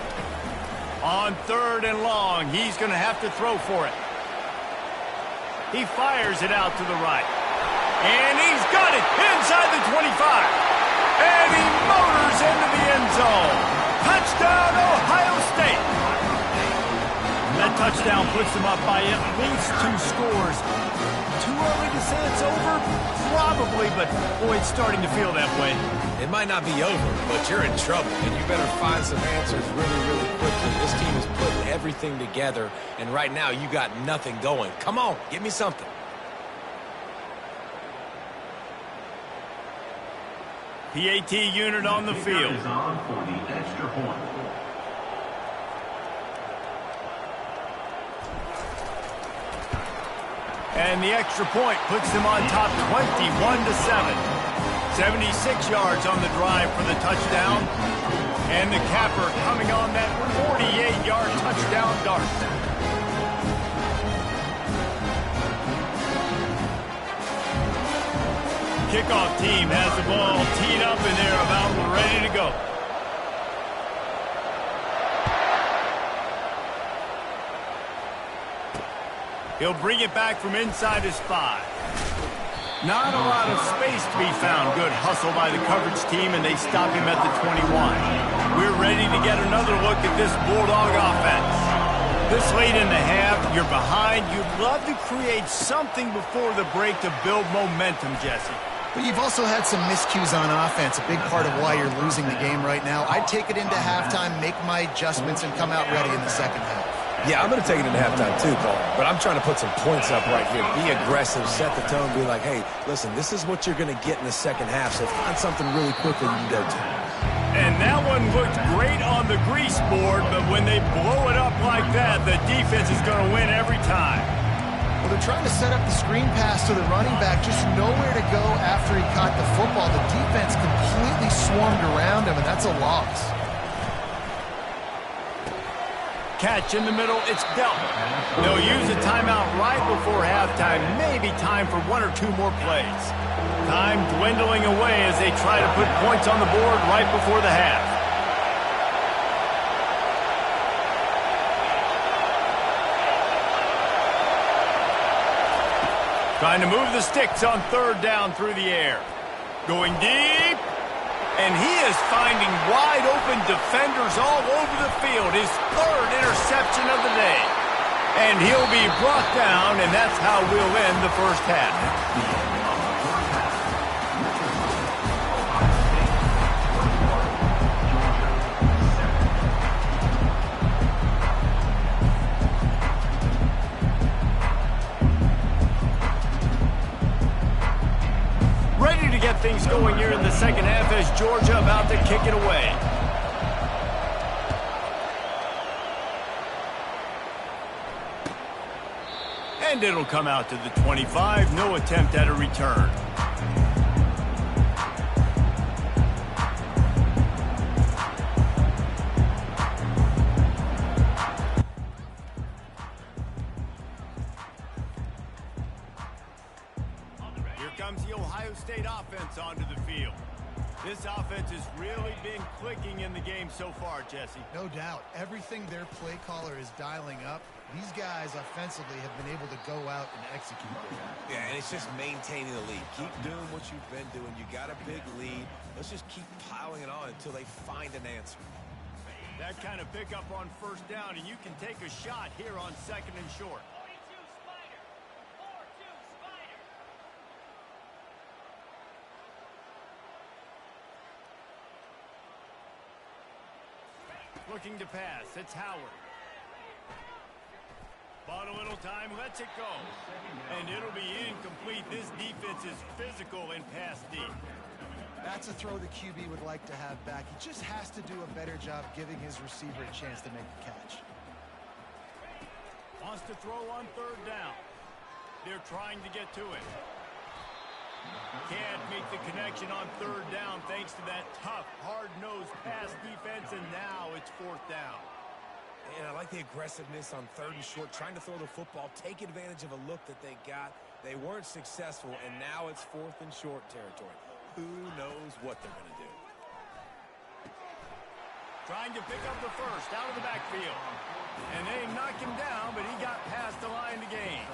On 3rd and long, he's going to have to throw for it. He fires it out to the right. And he's got it inside the 25. And he motors into the end zone. Touchdown, Ohio State. That touchdown puts them up by at least 2 scores. Too early to say it's over? Probably, but boy, it's starting to feel that way. It might not be over, but you're in trouble, and you better find some answers really, really quickly. This team is putting everything together, and right now you got nothing going. Come on, give me something. PAT unit on the field. Is on for the extra point. And the extra point puts them on top 21-7. 76 yards on the drive for the touchdown. And the capper coming on that 48-yard touchdown dart. Kickoff team has the ball teed up and they're about ready to go. He'll bring it back from inside his 5. Not a lot of space to be found. Good hustle by the coverage team, and they stop him at the 21. We're ready to get another look at this Bulldog offense. This late in the half, you're behind. You'd love to create something before the break to build momentum, Jesse. But you've also had some miscues on offense, a big part of why you're losing the game right now. I'd take it into halftime, make my adjustments, and come out ready in the second half. Yeah, I'm going to take it into halftime too, Paul. But I'm trying to put some points up right here. Be aggressive, set the tone, be like, hey, listen, this is what you're going to get in the second half, so find something really quickly you can go to. And that one looked great on the grease board, but when they blow it up like that, the defense is going to win every time. Well, they're trying to set up the screen pass to the running back, just nowhere to go after he caught the football. The defense completely swarmed around him, and that's a loss. Catch in the middle, it's dealt. They'll use a timeout right before halftime, maybe time for 1 or 2 more plays. Time dwindling away as they try to put points on the board right before the half. Trying to move the sticks on 3rd down through the air. Going deep. And he is finding wide-open defenders all over the field. His 3rd interception of the day. And he'll be brought down, and that's how we'll end the first half. Get things going here in the second half as Georgia about to kick it away. And it'll come out to the 25. No attempt at a return. Onto the field. This offense has really been clicking in the game so far, Jesse. No doubt. Everything their play caller is dialing up, these guys offensively have been able to go out and execute. Yeah, and it's just maintaining the lead. Keep doing what you've been doing. You got a big lead. Let's just keep piling it on until they find an answer. That kind of pickup on 1st down, and you can take a shot here on 2nd and short. Looking to pass, it's Howard. Bought a little time, lets it go. And it'll be incomplete. This defense is physical and pass deep. That's a throw the QB would like to have back. He just has to do a better job giving his receiver a chance to make the catch. Wants to throw on 3rd down. They're trying to get to it. Can't make the connection on 3rd down thanks to that tough, hard-nosed pass defense, and now it's 4th down. And I like the aggressiveness on 3rd and short, trying to throw the football, take advantage of a look that they got. They weren't successful, and now it's 4th and short territory. Who knows what they're going to do? Trying to pick up the 1st out of the backfield. And they knocked him down, but he got past the line to gain.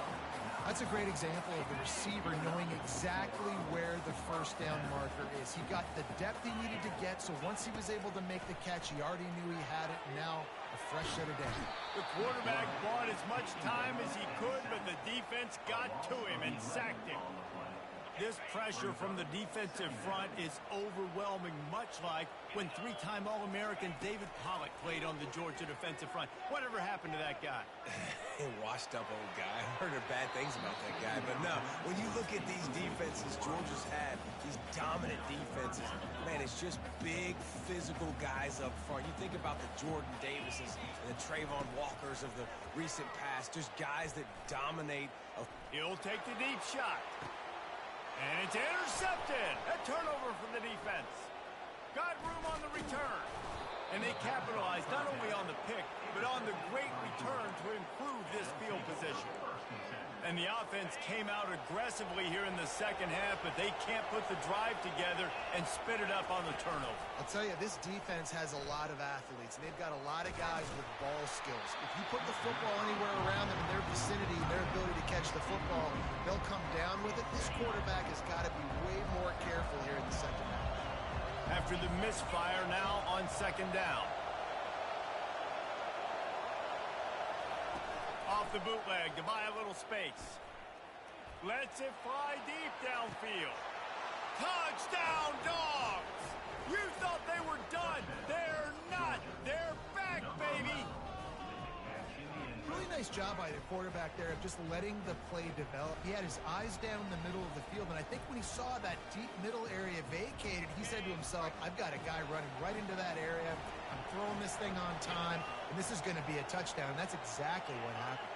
That's a great example of the receiver knowing exactly where the first down marker is. He got the depth he needed to get, so once he was able to make the catch, he already knew he had it, and now a fresh set of downs. The quarterback bought as much time as he could, but the defense got to him and sacked him. This pressure from the defensive front is overwhelming, much like when three-time All-American David Pollock played on the Georgia defensive front. Whatever happened to that guy? Washed-up old guy. I heard bad things about that guy. But no, when you look at these defenses Georgia's had, these dominant defenses, man, it's just big, physical guys up front. You think about the Jordan Davises and the Trayvon Walkers of the recent past, just guys that dominate. He'll take the deep shot. And it's intercepted. A turnover for the defense. Got room on the return. And they capitalized not only on the pick, but on the great return to improve this field position. And the offense came out aggressively here in the second half, but they can't put the drive together and spit it up on the turnover. I'll tell you, this defense has a lot of athletes, and they've got a lot of guys with ball skills. If you put the football anywhere around them in their vicinity, their ability to catch the football, they'll come down with it. This quarterback has got to be way more careful here in the second half. After the misfire, now on second down. Off the bootleg to buy a little space. Lets it fly deep downfield. Touchdown, Dogs! You thought they were done. They're not. They're back, baby. Really nice job by the quarterback there of just letting the play develop. He had his eyes down the middle of the field, and I think when he saw that deep middle area vacated, he said to himself, I've got a guy running right into that area. I'm throwing this thing on time, and this is going to be a touchdown. And that's exactly what happened.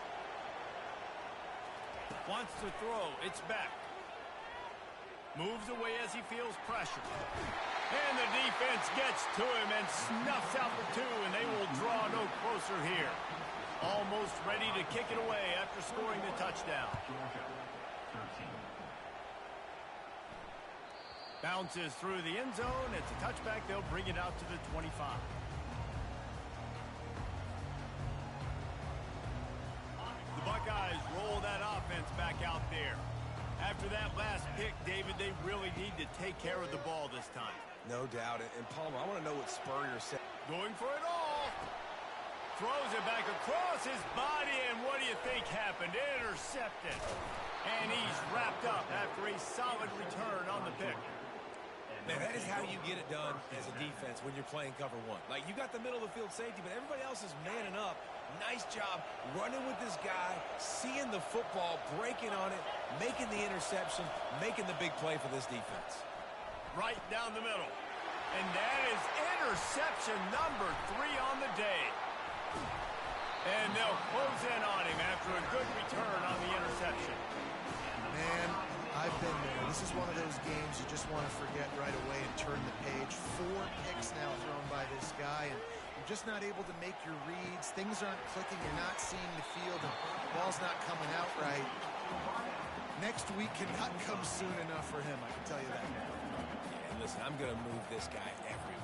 Wants to throw. It's back. Moves away as he feels pressure. And the defense gets to him and snuffs out the two, and they will draw no closer here. Almost ready to kick it away after scoring the touchdown. Bounces through the end zone. It's a touchback. They'll bring it out to the 25. The Buckeyes roll that offense back out there. After that last pick, David, they really need to take care of the ball this time. No doubt. And Palmer, I want to know what Spurrier said. Going for it all. Throws it back across his body, and what do you think happened? Intercepted. And he's wrapped up after a solid return on the pick. Man, that is how you get it done as a defense when you're playing cover one. Like, you got the middle of the field safety, but everybody else is manning up. Nice job running with this guy, seeing the football, breaking on it, making the interception, making the big play for this defense. Right down the middle. And that is interception number 3 on the day. And they'll close in on him after a good return on the interception. Man, I've been there. This is one of those games you just want to forget right away and turn the page. 4 picks now thrown by this guy, and you're just not able to make your reads. Things aren't clicking. You're not seeing the field, and the ball's not coming out right. Next week cannot come soon enough for him, I can tell you that. Yeah, and listen, I'm going to move this guy everywhere.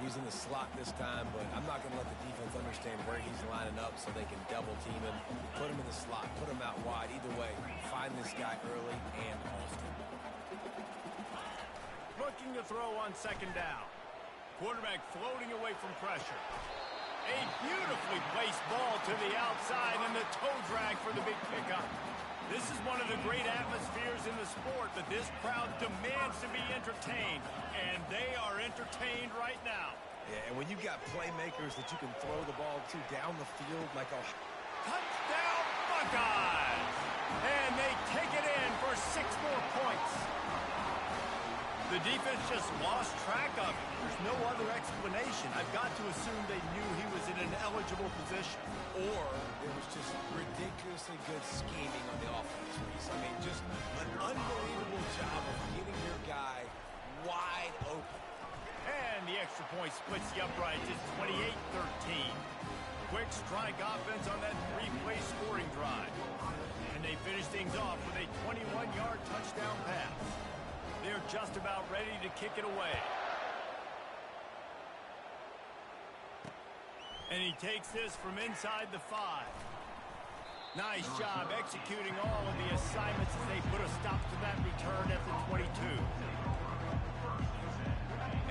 He's in the slot this time, but I'm not going to let the defense understand where he's lining up so they can double team him, put him in the slot, put him out wide. Either way, find this guy early and often. Looking to throw on second down. Quarterback floating away from pressure. A beautifully placed ball to the outside and the toe drag for the big pickup. This is one of the great atmospheres in the sport, but this crowd demands to be entertained, and they are entertained right now. Yeah, and when you've got playmakers that you can throw the ball to down the field like a touchdown Buckeyes! And they take it in for 6 more points. The defense just lost track of it. There's no other explanation. I've got to assume they knew he was in an eligible position. Or there was just ridiculously good scheming on the offense, Reese. I mean, just an unbelievable job of getting your guy wide open. And the extra point splits the uprights. It's 28-13. Quick strike offense on that 3-play scoring drive. And they finish things off with a 21-yard touchdown pass. They're just about ready to kick it away. And he takes this from inside the 5. Nice job executing all of the assignments as they put a stop to that return at the 22.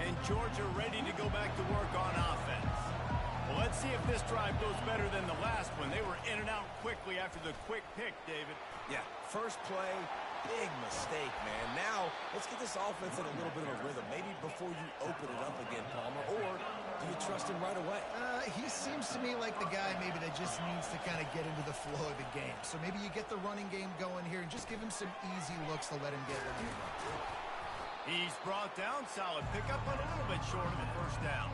And Georgia ready to go back to work on offense. Well, let's see if this drive goes better than the last one. They were in and out quickly after the quick pick, David. Yeah, first play, big mistake, man. Now, let's get this offense in a little bit of a rhythm. Maybe before you open it up again, Palmer, or do you trust him right away? He seems to me like the guy maybe that just needs to kind of get into the flow of the game. So maybe you get the running game going here and just give him some easy looks to let him get running. He's brought down. Solid pickup, but a little bit short of the first down.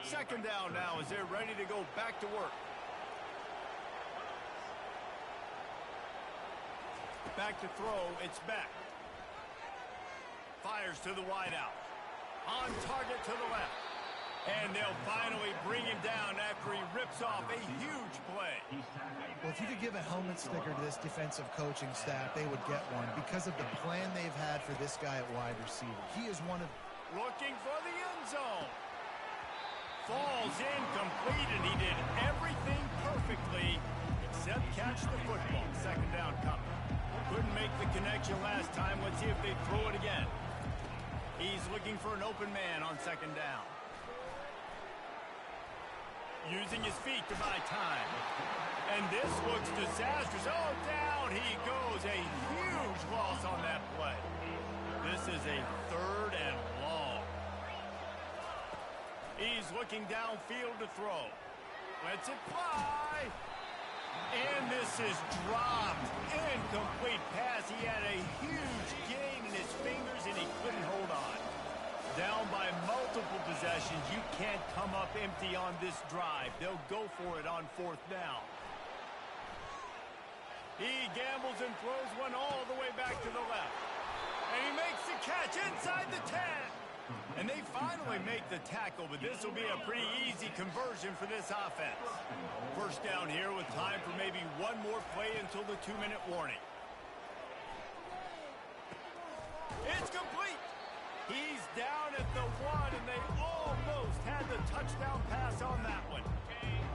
Second down now as they're ready to go back to work. Back to throw, it's back. Fires to the wideout. On target to the left. And they'll finally bring him down after he rips off a huge play. Well, if you could give a helmet sticker to this defensive coaching staff, they would get one because of the plan they've had for this guy at wide receiver. He is one of... Looking for the end zone. Falls incomplete, and he did everything perfectly except catch the football. Second down coming. Couldn't make the connection last time. Let's see if they throw it again. He's looking for an open man on second down. Using his feet to buy time. And this looks disastrous. Oh, down he goes. A huge loss on that play. This is a third and long. He's looking downfield to throw. Lets it fly. And this is dropped. Incomplete pass. He had a huge gain in his fingers, and he couldn't hold on. Down by multiple possessions. You can't come up empty on this drive. They'll go for it on fourth down. He gambles and throws one all the way back to the left. And he makes the catch inside the 10. And they finally make the tackle, but this will be a pretty easy conversion for this offense. First down here with time for maybe one more play until the 2-minute warning. It's complete. He's down at the 1, and they almost had the touchdown pass on that one.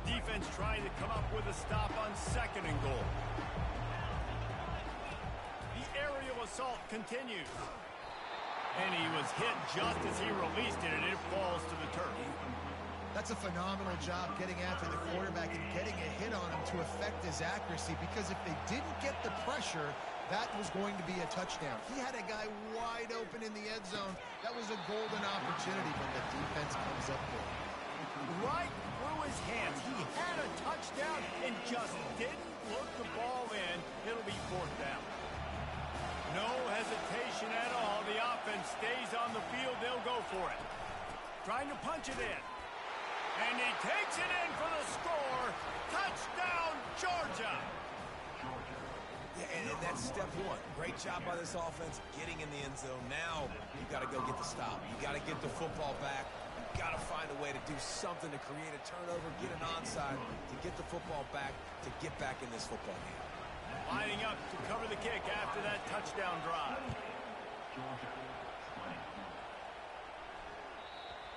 Defense trying to come up with a stop on second and goal. The aerial assault continues. And he was hit just as he released it, and it falls to the turf. That's a phenomenal job getting after the quarterback and getting a hit on him to affect his accuracy, because if they didn't get the pressure, that was going to be a touchdown. He had a guy wide open in the end zone. That was a golden opportunity when the defense comes up with it. Right through his hands. He had a touchdown and just didn't look the ball in. It'll be fourth down. No hesitation at all. The offense stays on the field. They'll go for it. Trying to punch it in. And he takes it in for the score. Touchdown, Georgia. Yeah, and that's step one. Great job by this offense getting in the end zone. Now you got to go get the stop. You got to get the football back. You got to find a way to do something to create a turnover, get an onside, to get the football back, to get back in this football game. Lining up to cover the kick after that touchdown drive.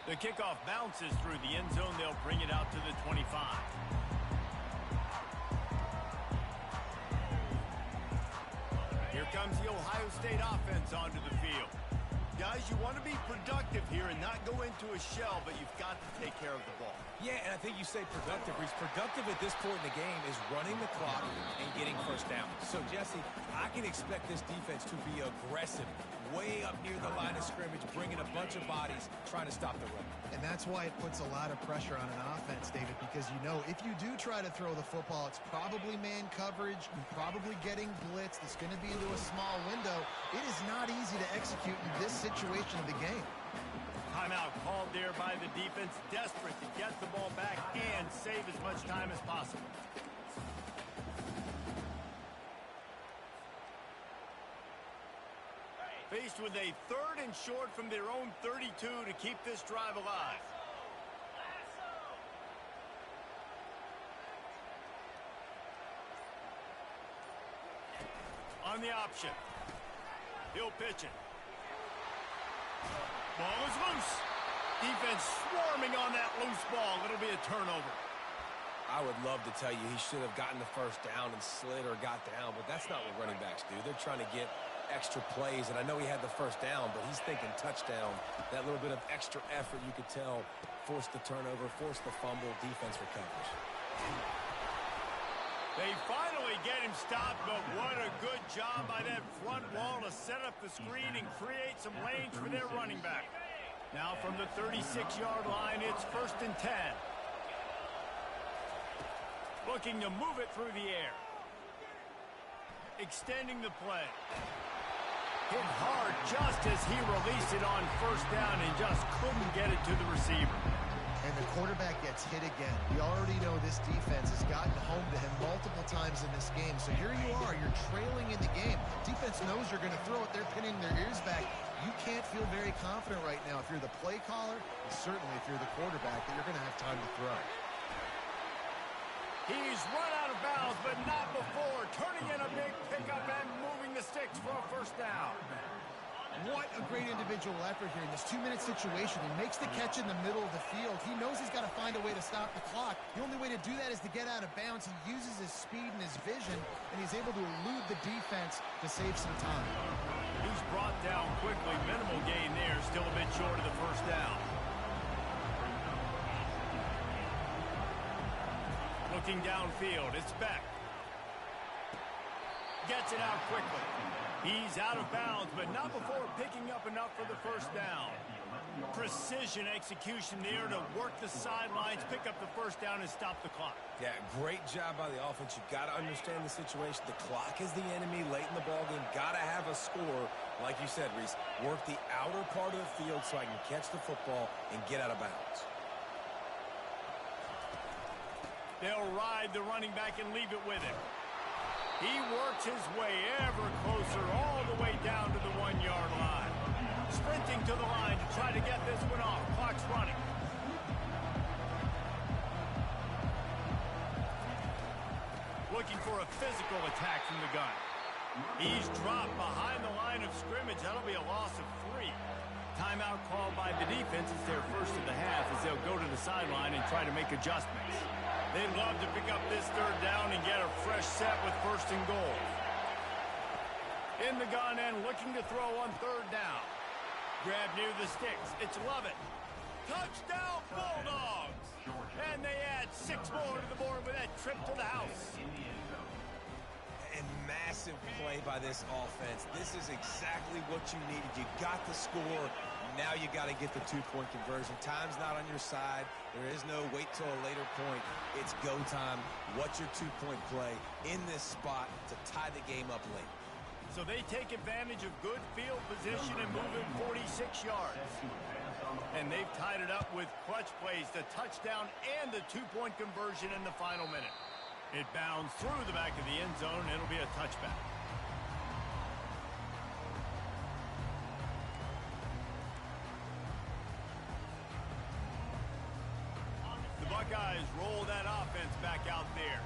The kickoff bounces through the end zone. They'll bring it out to the 25. Here comes the Ohio State offense onto the field. Guys, you want to be productive here and not go into a shell, but you've got to take care of the ball. Yeah, and I think you say productive. He's productive at this point in the game is running the clock and getting first down. So, Jesse, I can expect this defense to be aggressive, way up near the line of scrimmage, bringing a bunch of bodies, trying to stop the run. And that's why it puts a lot of pressure on an offense, David, because you know if you do try to throw the football, it's probably man coverage, and probably getting blitzed. It's going to be into a small window. It is not easy to execute in this situation of the game. Timeout called there by the defense, desperate to get the ball back and save as much time as possible. Faced with a third and short from their own 32 to keep this drive alive. the option. He'll pitch it. Ball is loose. Defense swarming on that loose ball. It'll be a turnover. I would love to tell you he should have gotten the first down and slid or got down, but that's not what running backs do. They're trying to get extra plays, and I know he had the first down, but he's thinking touchdown. That little bit of extra effort, you could tell, forced the turnover, forced the fumble, defense recovers. They finally get him stopped, but what a good job by that front wall to set up the screen and create some lanes for their running back. Now from the 36-yard line, it's 1st and 10. Looking to move it through the air. Extending the play. Hit hard just as he released it on 1st down and just couldn't get it to the receiver. And the quarterback gets hit again. We already know this defense has gotten home to him multiple times in this game. So here you are, you're trailing in the game. Defense knows you're going to throw it. They're pinning their ears back. You can't feel very confident right now if you're the play caller, and certainly if you're the quarterback, that you're going to have time to throw. He's run out of bounds, but not before. Turning in a big pickup and moving the sticks for a 1st down. What a great individual effort here in this 2-minute situation. He makes the catch in the middle of the field. He knows he's got to find a way to stop the clock. The only way to do that is to get out of bounds. He uses his speed and his vision, and he's able to elude the defense to save some time. He's brought down quickly. Minimal gain there. Still a bit short of the 1st down. Looking downfield, it's Beck. Gets it out quickly. He's out of bounds, but not before picking up enough for the 1st down. Precision execution there to work the sidelines, pick up the 1st down, and stop the clock. Yeah, great job by the offense. You've got to understand the situation. The clock is the enemy late in the ballgame. Got to have a score. Like you said, Reese, work the outer part of the field so I can catch the football and get out of bounds. They'll ride the running back and leave it with him. He works his way ever closer all the way down to the 1-yard line. Sprinting to the line to try to get this one off. Clock's running. Looking for a physical attack from the gun. He's dropped behind the line of scrimmage. That'll be a loss of 3. Timeout called by the defense. It's their first of the half as they'll go to the sideline and try to make adjustments. They'd love to pick up this 3rd down and get a fresh set with 1st and goal. In the gun and looking to throw on 3rd down. Grab near the sticks. It's Lovett. Touchdown Bulldogs! And they add 6 more to the board with that trip to the house. And massive play by this offense. This is exactly what you needed. You got the score. Now you got to get the 2-point conversion. Time's not on your side. There is no wait till a later point. It's go time. What's your 2-point play in this spot to tie the game up late? So they take advantage of good field position and move it 46 yards. And they've tied it up with clutch plays, the touchdown and the 2-point conversion in the final minute. It bounds through the back of the end zone, and it'll be a touchback. The Buckeyes roll that offense back out there.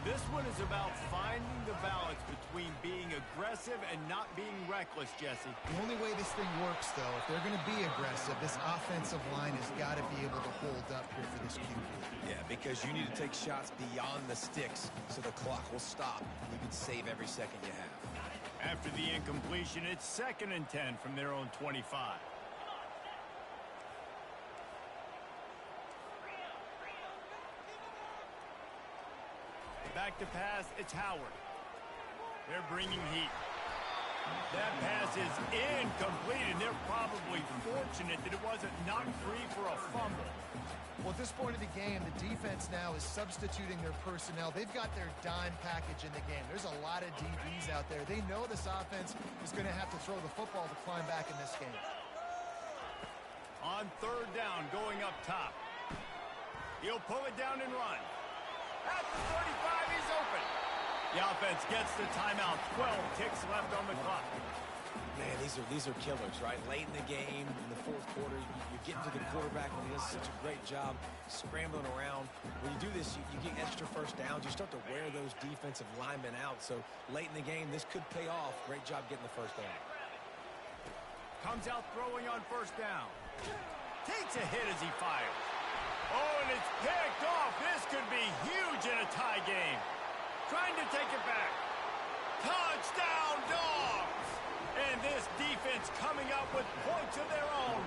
This one is about finding the balance between being aggressive and not being reckless, Jesse. The only way this thing works, though, if they're going to be aggressive, this offensive line has got to be able to hold up here for this QB. Yeah, because you need to take shots beyond the sticks so the clock will stop and you can save every second you have. After the incompletion, it's 2nd and 10 from their own 25. Back to pass, it's Howard. They're bringing heat. That pass is incomplete, and they're probably fortunate that it wasn't knocked free for a fumble. Well, at this point of the game, the defense now is substituting their personnel. They've got their dime package in the game. There's a lot of DBs out there. They know this offense is going to have to throw the football to climb back in this game. On 3rd down, going up top. He'll pull it down and run. At the 35, he's open. The offense gets the timeout. 12 ticks left on the clock. Man, these are killers, right? Late in the game, in the fourth quarter, you're getting to the quarterback when he does such a great job scrambling around. When you do this, you get extra first downs. You start to wear those defensive linemen out. So late in the game, this could pay off. Great job getting the first down. Comes out throwing on first down. Takes a hit as he fires. Oh, and it's picked off. This could be huge in a tie game. Trying to take it back. Touchdown, Dogs! And this defense coming up with points of their own.